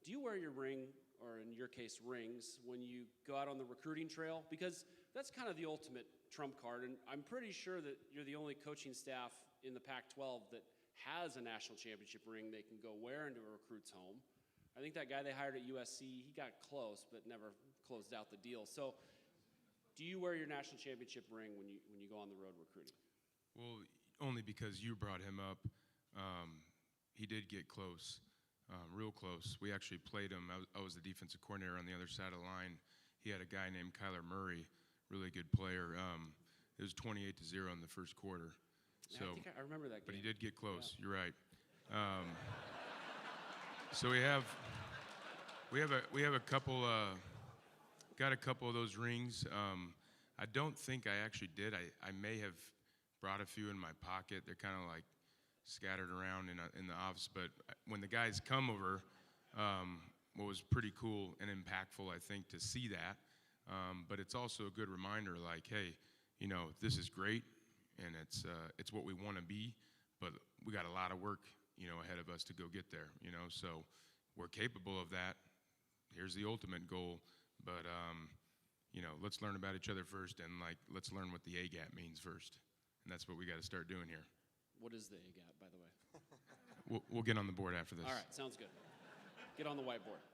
do you wear your ring, or in your case, rings, when you go out on the recruiting trail? Because that's kind of the ultimate trump card. And I'm pretty sure that you're the only coaching staff in the Pac-12 that has a national championship ring they can go wear into a recruit's home. I think that guy they hired at USC, he got close but never closed out the deal. So do you wear your national championship ring when you go on the road recruiting? Well, only because you brought him up. He did get close. real close. We actually played him. I was the defensive coordinator on the other side of the line. He had a guy named Kyler Murray, really good player. It was 28-0 in the first quarter. So, I think I remember that game. But he did get close. Yeah. You're right. So we have a couple. Got a couple of those rings. I don't think I actually did. I may have brought a few in my pocket. They're kind of like scattered around in the office. But when the guys come over, what was pretty cool and impactful, I think, to see that. But it's also a good reminder, like, hey, you know, this is great, and it's what we want to be, but we got a lot of work, you know, ahead of us to go get there, you know. So we're capable of that. Here's the ultimate goal, but you know, let's learn about each other first, and like, let's learn what the A-gap means first, and that's what we got to start doing here. What is the A-gap, by the way? We'll get on the board after this. All right, sounds good. Get on the whiteboard.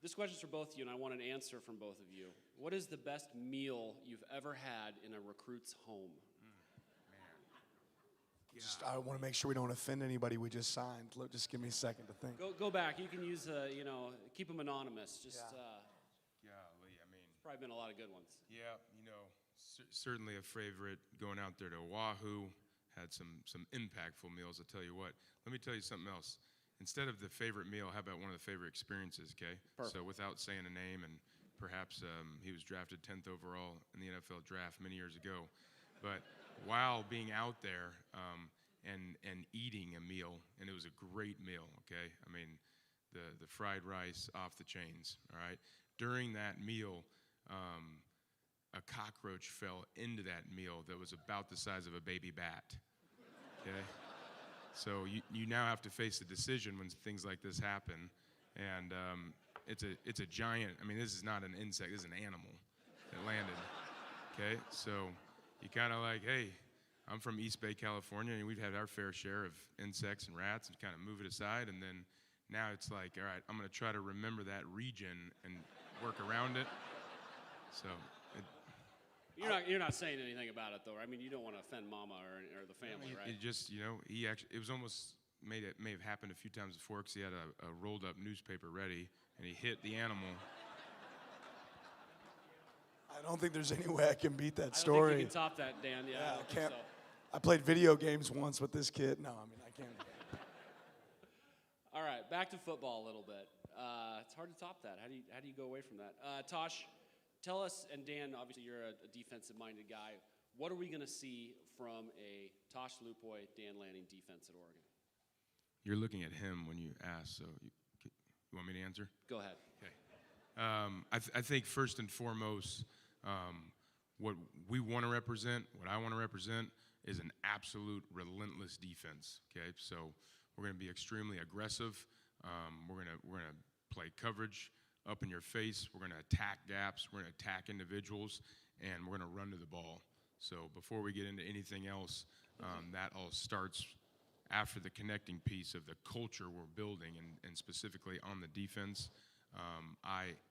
This question's for both of you, and I want an answer from both of you. What is the best meal you've ever had in a recruit's home? I want to make sure we don't offend anybody we just signed. Just give me a second to think. Go back. You can use, you know, keep them anonymous. Just, Golly, I mean, probably been a lot of good ones. Yeah, you know, certainly a favorite going out there to Oahu. Had some impactful meals, I'll tell you what. Let me tell you something else. Instead of the favorite meal, how about one of the favorite experiences, okay? Perfect. So without saying a name, and perhaps he was drafted 10th overall in the NFL draft many years ago. But while being out there and eating a meal, and it was a great meal, okay? I mean, the fried rice off the chains, all right? During that meal, a cockroach fell into that meal that was about the size of a baby bat, okay? So you now have to face the decision when things like this happen, and it's a giant, I mean, this is not an insect, this is an animal that landed, okay? So you kind of like, hey, I'm from East Bay, California, and we've had our fair share of insects and rats, and kind of move it aside, and then now it's like, all right, I'm gonna try to remember that region and work around it. So you're not saying anything about it, though. I mean, you don't want to offend Mama or the family, right? It just, you know, it was almost may have happened a few times before, because he had a rolled up newspaper ready, and he hit the animal. I don't think there's any way I can beat that I story. don't think you can top that, Dan. Yeah, I don't think so. I played video games once with this kid. No, I mean, I can't. All right, back to football a little bit. It's hard to top that. How do you go away from that? Tosh, tell us, and Dan, obviously you're a defensive-minded guy. What are we going to see from a Tosh Lupoy, Dan Lanning defense at Oregon? You're looking at him when you ask, so you want me to answer? Go ahead. Okay. I think first and foremost, what we want to represent, what I want to represent, is an absolute relentless defense. Okay, so we're going to be extremely aggressive. We're gonna play coverage up in your face. We're going to attack gaps. We're going to attack individuals, and we're going to run to the ball. So before we get into anything else, that all starts after the connecting piece of the culture we're building, and specifically on the defense.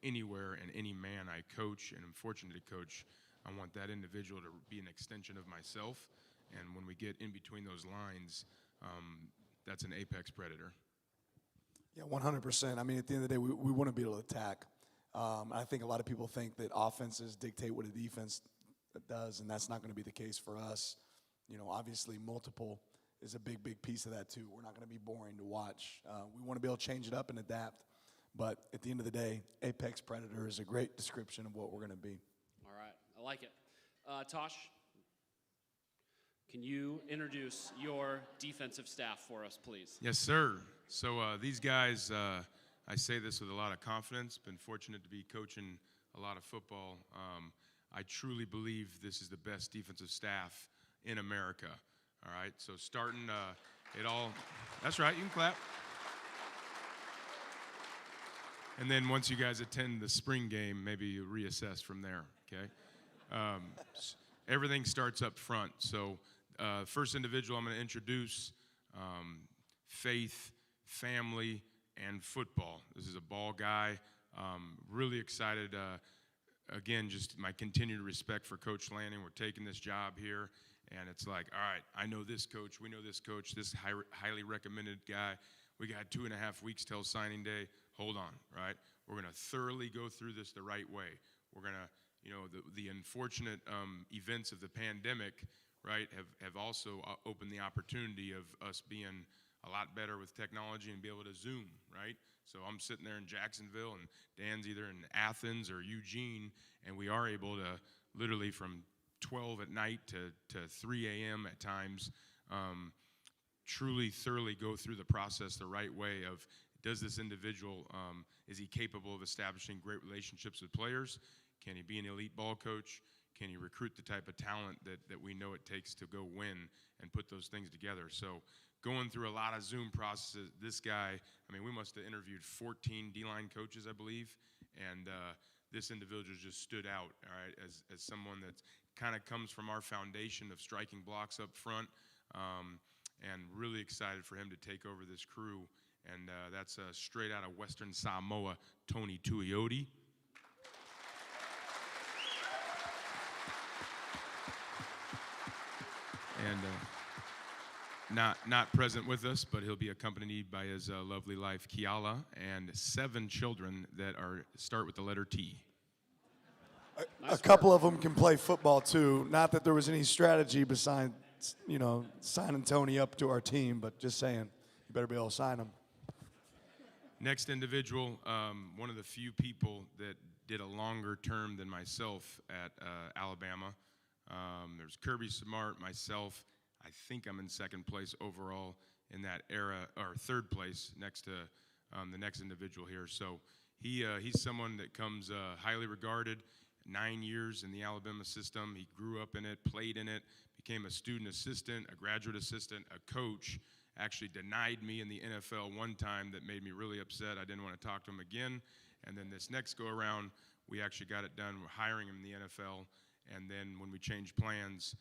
Anywhere and any man I coach, and I'm fortunate to coach, I want that individual to be an extension of myself. And when we get in between those lines, that's an apex predator. Yeah, 100%. I mean, at the end of the day, we want to be able to attack. I think a lot of people think that offenses dictate what a defense does, and that's not going to be the case for us. You know, obviously, multiple is a big, big piece of that, too. We're not going to be boring to watch. We want to be able to change it up and adapt. But at the end of the day, apex predator is a great description of what we're going to be. All right, I like it. Tosh, can you introduce your defensive staff for us, please? Yes, sir. So these guys, I say this with a lot of confidence. Been fortunate to be coaching a lot of football. I truly believe this is the best defensive staff in America. All right, so starting it all. That's right, you can clap. And then once you guys attend the spring game, maybe you reassess from there, okay? Everything starts up front. So first individual I'm going to introduce, faith, family, and football. This is a ball guy. Really excited. Again, just my continued respect for Coach Lanning. We're taking this job here, and it's like, all right, I know this coach. We know this coach. This highly recommended guy. we got 2.5 weeks till signing day. Hold on, right? We're going to thoroughly go through this the right way. We're going to, the unfortunate events of the pandemic, right, have also opened the opportunity of us being a lot better with technology and be able to Zoom, right? So I'm sitting there in Jacksonville, and Dan's either in Athens or Eugene, and we are able to literally from 12 at night to 3 a.m. at times truly thoroughly go through the process the right way of, does this individual, is he capable of establishing great relationships with players? Can he be an elite ball coach? Can he recruit the type of talent that we know it takes to go win and put those things together? So going through a lot of Zoom processes, this guy, I mean, we must have interviewed 14 D-line coaches, I believe, and this individual just stood out, all right, as someone that kind of comes from our foundation of striking blocks up front, and really excited for him to take over this crew. And that's straight out of Western Samoa, Tony Tuioti. And not present with us, but he'll be accompanied by his lovely wife, Kiala, and 7 children that start with the letter T. A couple of them can play football too. Not that there was any strategy besides, signing Tony up to our team, but just saying, you better be able to sign him. Next individual, one of the few people that did a longer term than myself at Alabama. There's Kirby Smart, myself. I think I'm in second place overall in that era, or third place next to the next individual here. So he's someone that comes highly regarded. 9 years in the Alabama system. He grew up in it, played in it, became a student assistant, a graduate assistant, a coach. Actually denied me in the NFL one time that made me really upset. I didn't want to talk to him again. And then this next go around, we actually got it done. We're hiring him in the NFL. And then when we changed plans,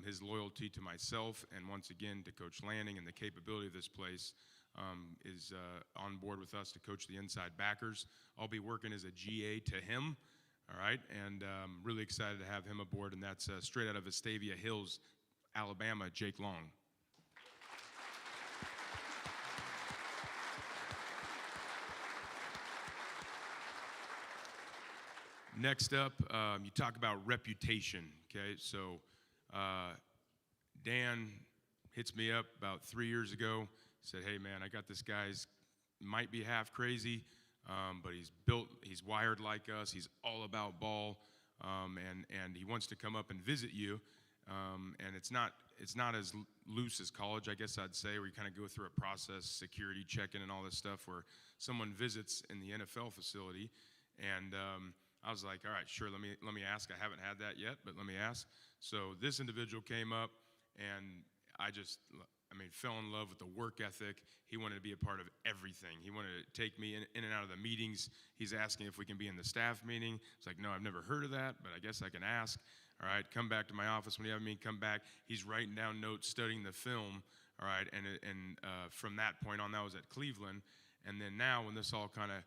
his loyalty to myself and once again to Coach Lanning and the capability of this place is on board with us to coach the inside backers. I'll be working as a GA to him, all right? And really excited to have him aboard, and that's straight out of Vestavia Hills, Alabama, Jake Long. Next up, you talk about reputation, okay? So Dan hits me up about 3 years ago, said, hey man, I got this guy's, might be half crazy, but he's wired like us, he's all about ball, and he wants to come up and visit you. And it's not as loose as college, I guess I'd say, where you kind of go through a process, security check-in and all this stuff, where someone visits in the NFL facility. And I was like, all right, sure, let me ask. I haven't had that yet, but let me ask. So this individual came up, and fell in love with the work ethic. He wanted to be a part of everything. He wanted to take me in and out of the meetings. He's asking if we can be in the staff meeting. It's like, no, I've never heard of that, but I guess I can ask. All right, come back to my office when you have me. Come back. He's writing down notes, studying the film. All right, and from that point on, that was at Cleveland. And then now, when this all kind of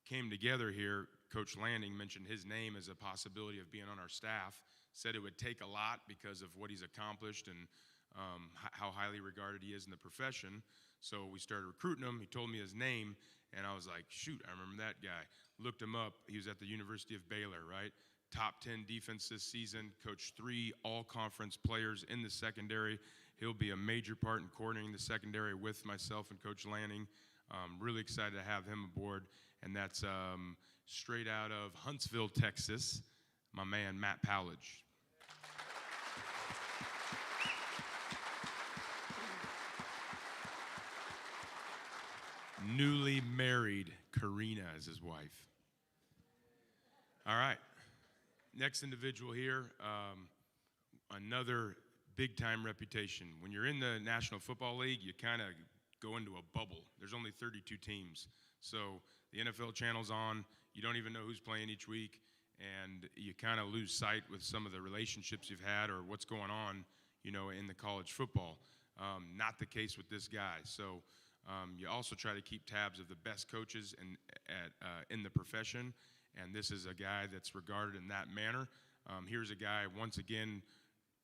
came together here, Coach Lanning mentioned his name as a possibility of being on our staff. Said it would take a lot because of what he's accomplished and how highly regarded he is in the profession. So we started recruiting him. He told me his name, and I was like, shoot, I remember that guy. Looked him up. He was at the University of Baylor, right? Top 10 defense this season, coached 3 all-conference players in the secondary. He'll be a major part in coordinating the secondary with myself and Coach Lanning. Really excited to have him aboard, and that's straight out of Huntsville, Texas, my man, Matt Powledge. Newly married, Karina is his wife. All right, next individual here, another big-time reputation. When you're in the National Football League, you kind of go into a bubble. There's only 32 teams, so the NFL channel's on. You don't even know who's playing each week, and you kind of lose sight with some of the relationships you've had or what's going on, in the college football. Not the case with this guy. So you also try to keep tabs of the best coaches in the profession, and this is a guy that's regarded in that manner. Here's a guy, once again,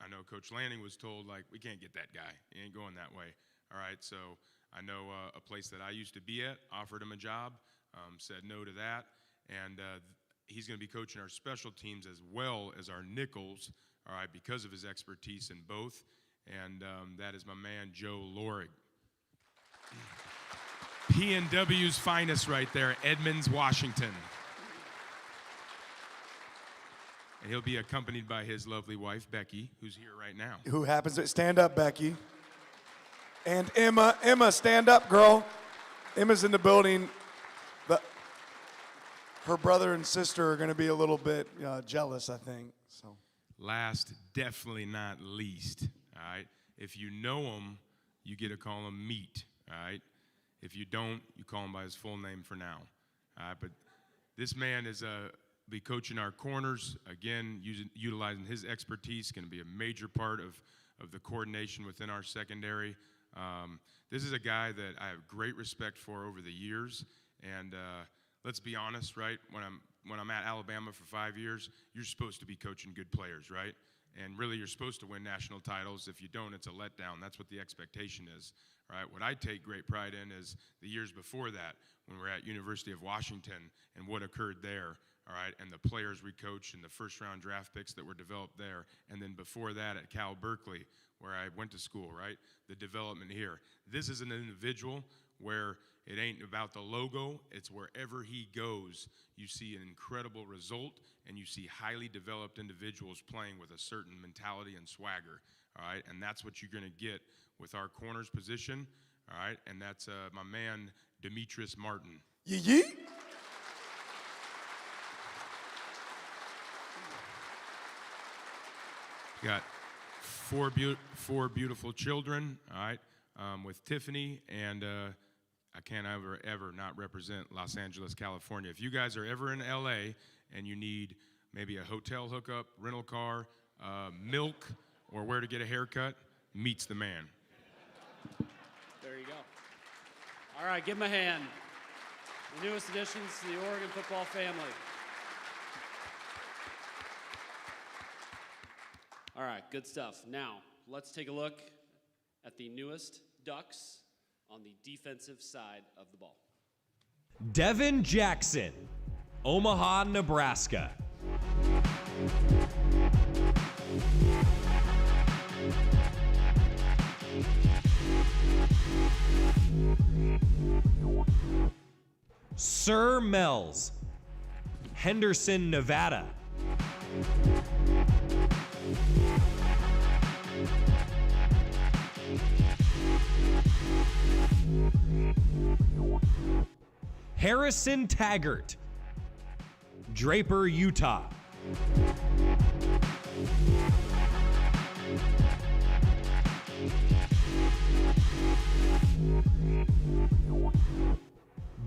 I know Coach Lanning was told, like, we can't get that guy. He ain't going that way. All right, so I know a place that I used to be at, offered him a job, said no to that, and he's going to be coaching our special teams as well as our nickels, all right, because of his expertise in both, and that is my man, Joe Lorig. PNW's finest right there, Edmonds, Washington. And he'll be accompanied by his lovely wife, Becky, who's here right now. Who happens to stand up, Becky. And Emma, stand up, girl. Emma's in the building. Her brother and sister are going to be a little bit jealous, I think. So. Last, definitely not least, all right? If you know him, you get to call him Meat, all right? If you don't, you call him by his full name for now, all right? But this man is be coaching our corners, again, utilizing his expertise, going to be a major part of the coordination within our secondary. This is a guy that I have great respect for over the years, and let's be honest, right? When I'm at Alabama for 5 years, you're supposed to be coaching good players, right? And really, you're supposed to win national titles. If you don't, it's a letdown. That's what the expectation is, right? What I take great pride in is the years before that, when we're at University of Washington and what occurred there, all right, and the players we coached and the first-round draft picks that were developed there, and then before that at Cal Berkeley, where I went to school, right? The development here. This is an individual where it ain't about the logo, it's wherever he goes, you see an incredible result, and you see highly developed individuals playing with a certain mentality and swagger, all right? And that's what you're gonna get with our corners position, all right? And that's my man, Demetrius Martin. Yee-yee. Got four beautiful children, all right, with Tiffany, and I can't ever not represent Los Angeles, California. If you guys are ever in LA and you need maybe a hotel hookup, rental car, milk, or where to get a haircut, Meat's the man. There you go. All right, give him a hand. The newest additions to the Oregon football family. All right, good stuff. Now, let's take a look at the newest Ducks on the defensive side of the ball. Devin Jackson, Omaha, Nebraska. Sir Mells, Henderson, Nevada. Harrison Taggart, Draper, Utah.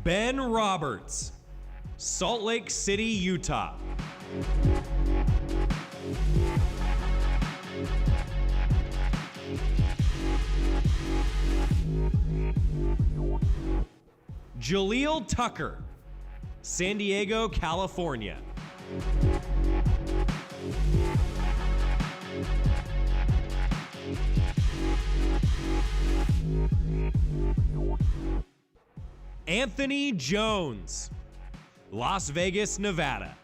Ben Roberts, Salt Lake City, Utah. Jaleel Tucker, San Diego, California. Anthony Jones, Las Vegas, Nevada.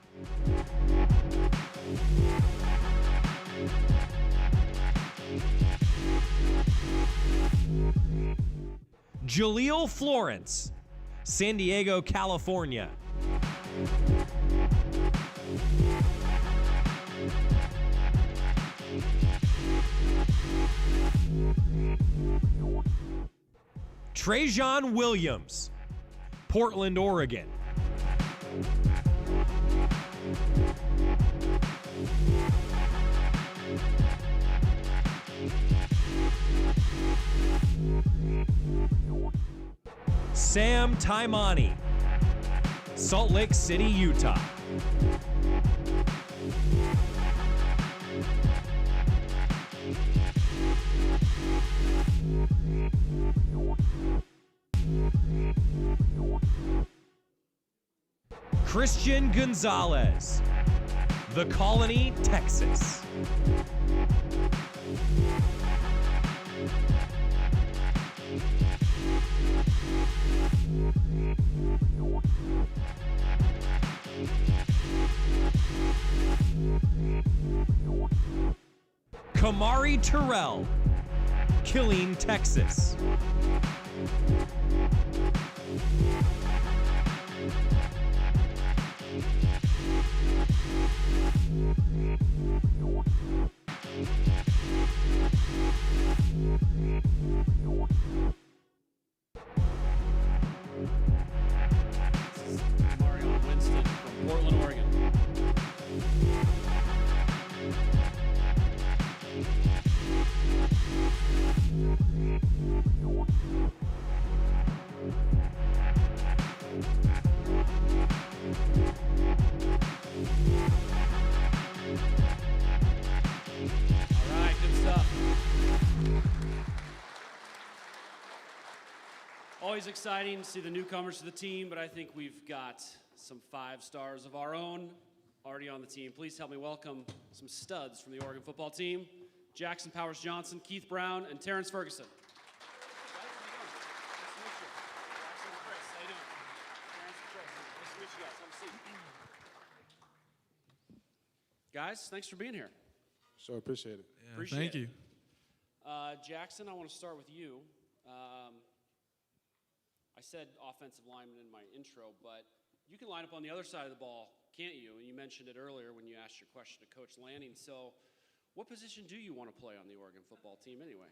Jaleel Florence, San Diego, California. Trajan Williams, Portland, Oregon. Sam Taimani, Salt Lake City, Utah. Christian Gonzalez, The Colony, Texas. Kamari Terrell, Killeen, Texas. Mario Winston from Portland, Oregon. All right, good stuff. Always exciting to see the newcomers to the team, but I think we've got some 5 stars of our own already on the team. Please help me welcome some studs from the Oregon football team: Jackson Powers Johnson, Keith Brown, and Terrence Ferguson. Guys, thanks for being here. Sure, appreciate it. Yeah, appreciate thank you. Jackson, I want to start with you. I said offensive lineman in my intro, but you can line up on the other side of the ball, can't you? And you mentioned it earlier when you asked your question to Coach Lanning. So what position do you want to play on the Oregon football team anyway?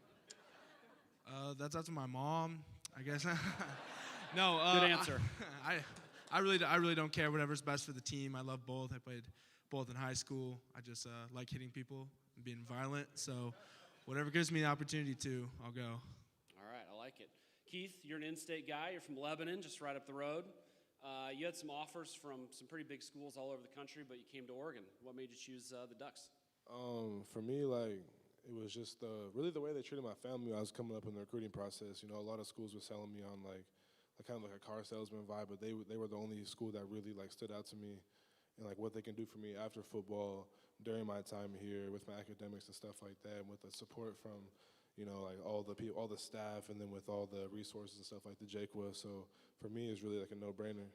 That's up to my mom, I guess. No. Good answer. I really don't care. Whatever's best for the team. I love both. I played both in high school. I just like hitting people and being violent. So whatever gives me the opportunity to, I'll go. All right, I like it. Keith, you're an in-state guy. You're from Lebanon, just right up the road. You had some offers from some pretty big schools all over the country, but you came to Oregon. What made you choose the Ducks? For me, it was just really the way they treated my family. I was coming up in the recruiting process. You know, a lot of schools were selling me on kind of like a car salesman vibe, but they were the only school that really stood out to me, and what they can do for me after football during my time here with my academics and stuff like that, and with the support from, all the people, all the staff, and then with all the resources and stuff like the JQuA. So for me, it's really a no-brainer.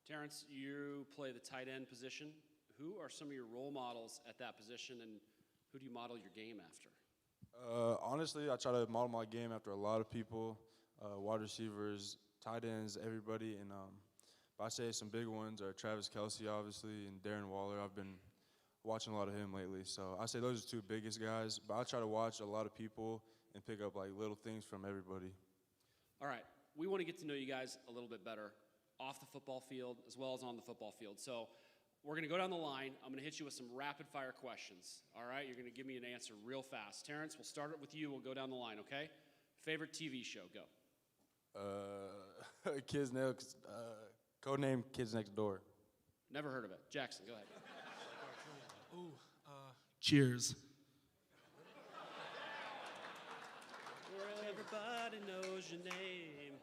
Terrence, you play the tight end position. Who are some of your role models at that position, and who do you model your game after? Honestly, I try to model my game after a lot of people, wide receivers, tight ends, everybody. And but I say some big ones are Travis Kelce, obviously, and Darren Waller. I've been watching a lot of him lately. So I say those are 2 biggest guys. But I try to watch a lot of people and pick up little things from everybody. All right, we want to get to know you guys a little bit better off the football field as well as on the football field. So we're going to go down the line. I'm going to hit you with some rapid-fire questions. All right, you're going to give me an answer real fast. Terrence, we'll start it with you. We'll go down the line, okay? Favorite TV show, go. Codename Kids Next Door. Never heard of it. Jackson, go ahead. Ooh, Cheers. Where everybody knows your name.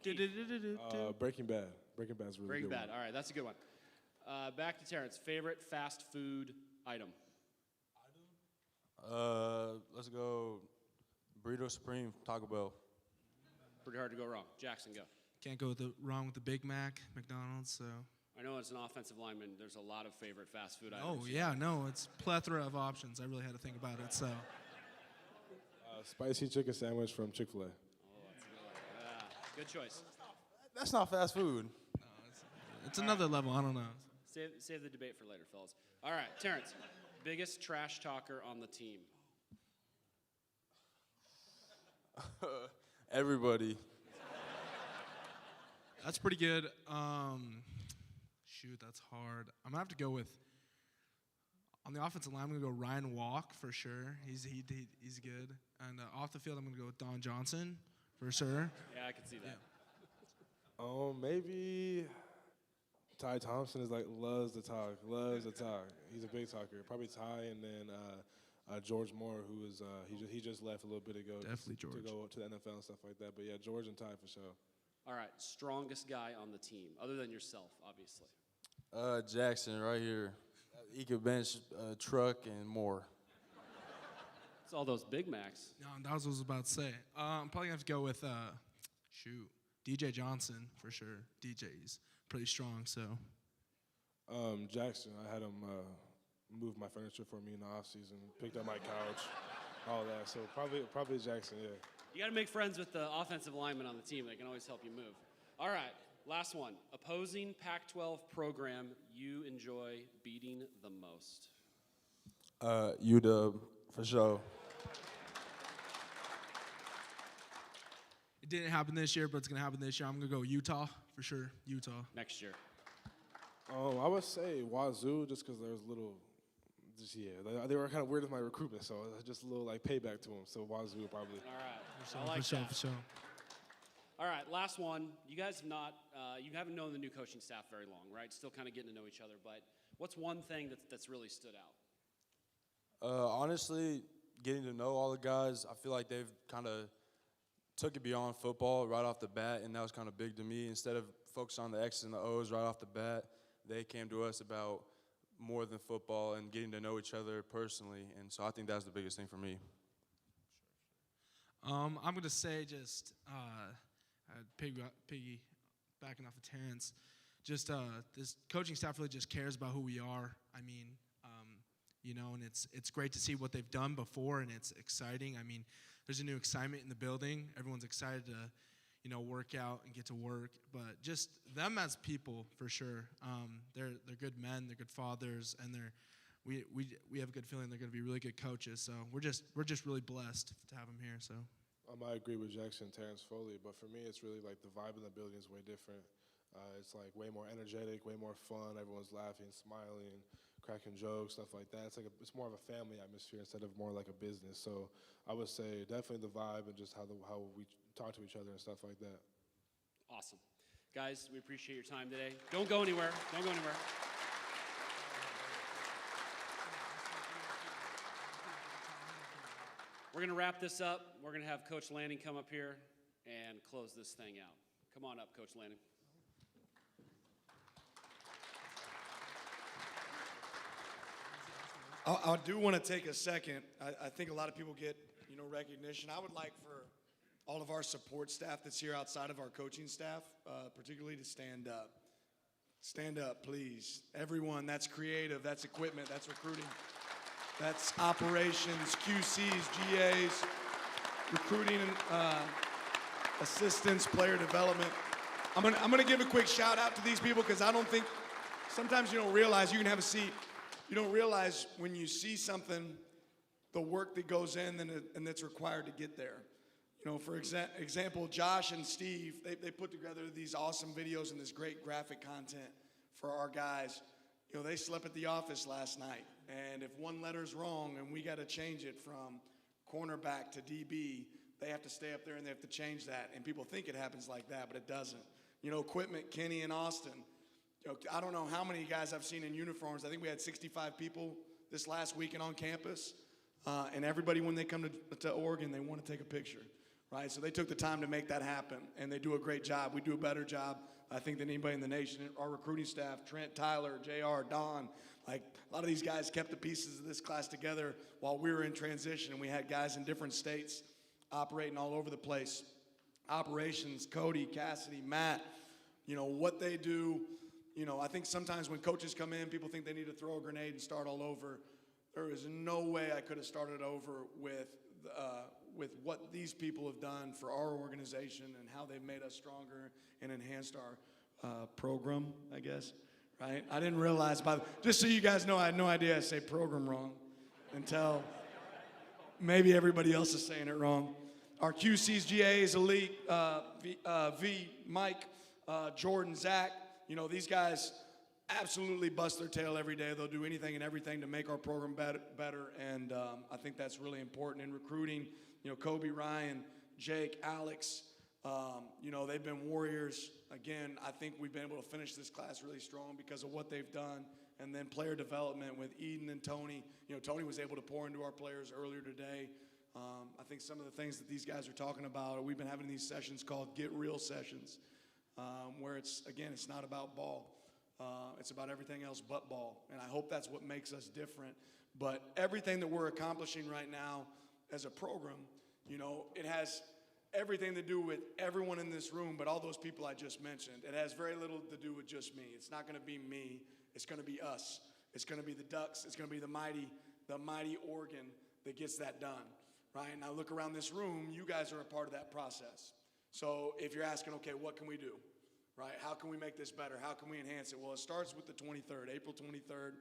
Breaking Bad. Breaking Bad's really Breaking good. Bad. All right, that's a good one. Back to Terrence. Favorite fast food item? Let's go Burrito Supreme, Taco Bell. Pretty hard to go wrong. Jackson, go. Can't go wrong with the Big Mac, McDonald's. So. I know as an offensive lineman, there's a lot of favorite fast food items. Oh yeah, no, it's plethora of options. I really had to think about it. So. Spicy chicken sandwich from Chick-fil-A. Oh, that's a good one. Yeah, good choice. That's not fast food. No, it's another level. I don't know. Save the debate for later, fellas. All right, Terrence, biggest trash talker on the team? Everybody. That's pretty good. Shoot, that's hard. I'm gonna have to go with on the offensive line. I'm gonna go Ryan Walk for sure. He's good. And off the field, I'm gonna go with Don Johnson for sure. Yeah, I can see that. Yeah. Maybe Ty Thompson is loves to talk. He's a big talker. Probably Ty, and then George Moore, who is he just left a little bit ago. Definitely George. To go to the NFL and stuff like that. But yeah, George and Ty for sure. All right, strongest guy on the team, other than yourself, obviously. Jackson right here. He could bench a truck and more. It's all those Big Macs. No, that was what I was about to say. I'm probably gonna have to go with DJ Johnson, for sure. DJ's pretty strong, so. Jackson, I had him move my furniture for me in the offseason, picked up my couch, all that. So probably Jackson, yeah. You got to make friends with the offensive lineman on the team. They can always help you move. All right, last one. Opposing Pac-12 program you enjoy beating the most? UW, for sure. It didn't happen this year, but it's going to happen this year. I'm going to go Utah, for sure. Utah. Next year. I would say Wazoo, just because there's they were kind of weird with my recruitment, so just a little like payback to them. So Wazoo probably. All right, For I like sure, that. for sure. All right, last one. You guys have not, you haven't known the new coaching staff very long, right? Still kind of getting to know each other, but what's one thing that's really stood out? Honestly, getting to know all the guys, I feel like they've kind of took it beyond football right off the bat, and that was kind of big to me. Instead of focusing on the X's and the O's right off the bat, they came to us about more than football and getting to know each other personally, and so I think that's the biggest thing for me. I'm going to say just piggybacking off of Terrence, just this coaching staff really just cares about who we are. I mean, and it's great to see what they've done before, and it's exciting. I mean, there's a new excitement in the building. Everyone's excited to, work out and get to work. But just them as people, for sure. They're good men, they're good fathers, and we have a good feeling they're going to be really good coaches. So we're just really blessed to have them here. So. I agree with Jackson and Terrence Foley, but for me, it's really like the vibe in the building is way different. It's like way more energetic, way more fun. Everyone's laughing, smiling, cracking jokes, stuff like that. It's more of a family atmosphere instead of more like a business. So I would say definitely the vibe and just how we talk to each other and stuff like that. Awesome. Guys, we appreciate your time today. Don't go anywhere. Don't go anywhere. We're going to wrap this up. We're going to have Coach Lanning come up here and close this thing out. Come on up, Coach Lanning. I do want to take a second. I think a lot of people get, recognition. I would like for all of our support staff that's here outside of our coaching staff, particularly to stand up. Stand up, please. Everyone, that's creative, that's equipment, that's recruiting, that's operations, QCs, GAs, recruiting, assistants, player development. I'm gonna give a quick shout out to these people because I don't think, sometimes you don't realize, you can have a seat, you don't realize when you see something, the work that goes in and that's required to get there. For example, Josh and Steve, they put together these awesome videos and this great graphic content for our guys. They slept at the office last night, and if one letter's wrong and we got to change it from cornerback to DB, they have to stay up there and they have to change that. And people think it happens like that, but it doesn't. Equipment, Kenny and Austin. I don't know how many guys I've seen in uniforms. I think we had 65 people this last weekend on campus, and everybody, when they come to Oregon, they want to take a picture. Right, so they took the time to make that happen, and they do a great job. We do a better job, I think, than anybody in the nation. Our recruiting staff, Trent, Tyler, JR, Don, a lot of these guys kept the pieces of this class together while we were in transition, and we had guys in different states operating all over the place. Operations, Cody, Cassidy, Matt, what they do. I think sometimes when coaches come in, people think they need to throw a grenade and start all over. There is no way I could have started over with what these people have done for our organization and how they've made us stronger and enhanced our program, I guess, right? I didn't realize, just so you guys know, I had no idea I say program wrong until maybe everybody else is saying it wrong. Our QCs, GAs, Elite, V, Mike, Jordan, Zach, these guys absolutely bust their tail every day. They'll do anything and everything to make our program better, and I think that's really important in recruiting. Kobe, Ryan, Jake, Alex, they've been warriors. Again, I think we've been able to finish this class really strong because of what they've done. And then player development with Eden and Tony. Tony was able to pour into our players earlier today. I think some of the things that these guys are talking about, we've been having these sessions called Get Real sessions, where it's not about ball. It's about everything else but ball. And I hope that's what makes us different. But everything that we're accomplishing right now as a program, it has everything to do with everyone in this room, but all those people I just mentioned. It has very little to do with just me. It's not going to be me. It's going to be us. It's going to be the Ducks. It's going to be the mighty Oregon that gets that done, right? And I look around this room, you guys are a part of that process. So if you're asking, okay, what can we do, right? How can we make this better? How can we enhance it? Well, it starts with the 23rd, April 23rd,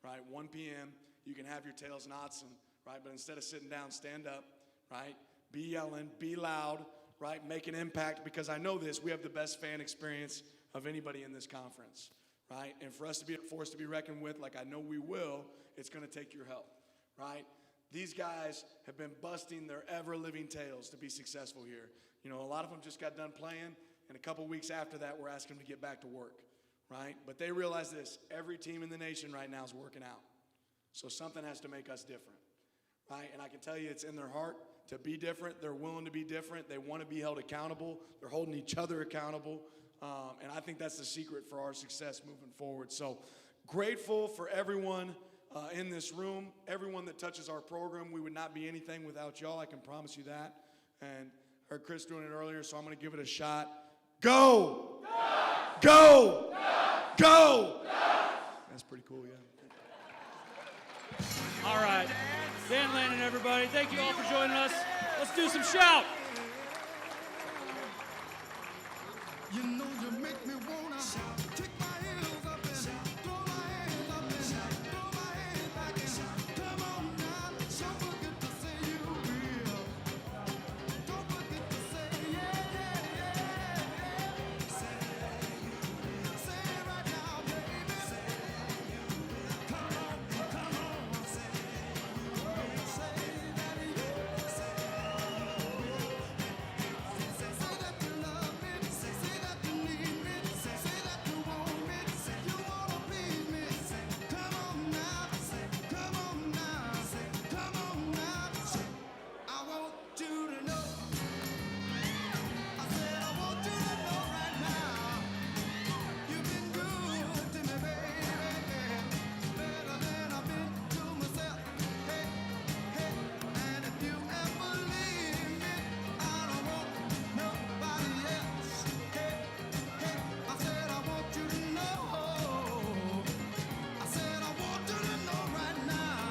right? 1 p.m. You can have your tails knots, and right? But instead of sitting down, stand up, right? Be yelling, be loud, right? Make an impact, because I know this, we have the best fan experience of anybody in this conference, right? And for us to be a force to be reckoned with, like I know we will, it's going to take your help, right? These guys have been busting their ever-living tails to be successful here. You know, a lot of them just got done playing, and a couple weeks after that, we're asking them to get back to work, right? But they realize this, every team in the nation right now is working out. So something has to make us different, right? And I can tell you it's in their heart to be different. They're willing to be different. They want to be held accountable. They're holding each other accountable. And I think that's the secret for our success moving forward. So grateful for everyone in this room, everyone that touches our program. We would not be anything without y'all. I can promise you that. And I heard Chris doing it earlier, so I'm going to give it a shot. Go! Go! Go! That's pretty cool, yeah. All right. Dan Lanning, everybody. Thank you all for joining us. Let's do some shout. You know you make me wanna kick my heels up and throw my hands up and throw my head back and come on now. Don't forget to say you will. Don't forget to say yeah, yeah, yeah, yeah. Say you will. Say it right now, baby. Say you will. Come on, come on. Say you will. Say that you will. Say you will. Say that you love me. Say that you need me. Say that you want me. Say you wanna please me. Say come on now. Say come on now. Say come on now. Say I want you to know. I said I want you to know right now. You've been good to me, baby. Better than I've been to myself. Hey, hey. And if you ever leave me, I don't want nobody else. Hey, hey. I said I want you to know. I said I want you to know right now.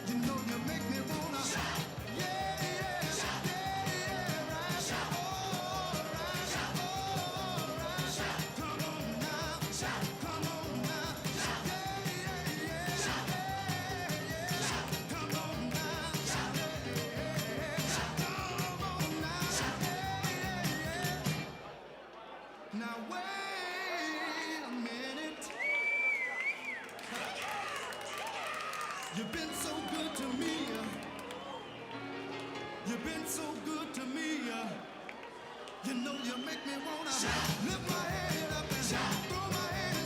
You know you make me wanna shout. Yeah, yeah, shout. Yeah, yeah, right. Shout. All right, shout. All right, shout. Come on now, shout. Come on now, shout. Yeah, yeah, yeah, shout. Yeah, yeah, shout. Come on now, shout. Yeah, yeah, shout. Come on now, shout. Yeah, yeah, yeah. Now wait a minute. You've been so good to me. You've been so good to me. You know you make me wanna lift my head up and throw my hands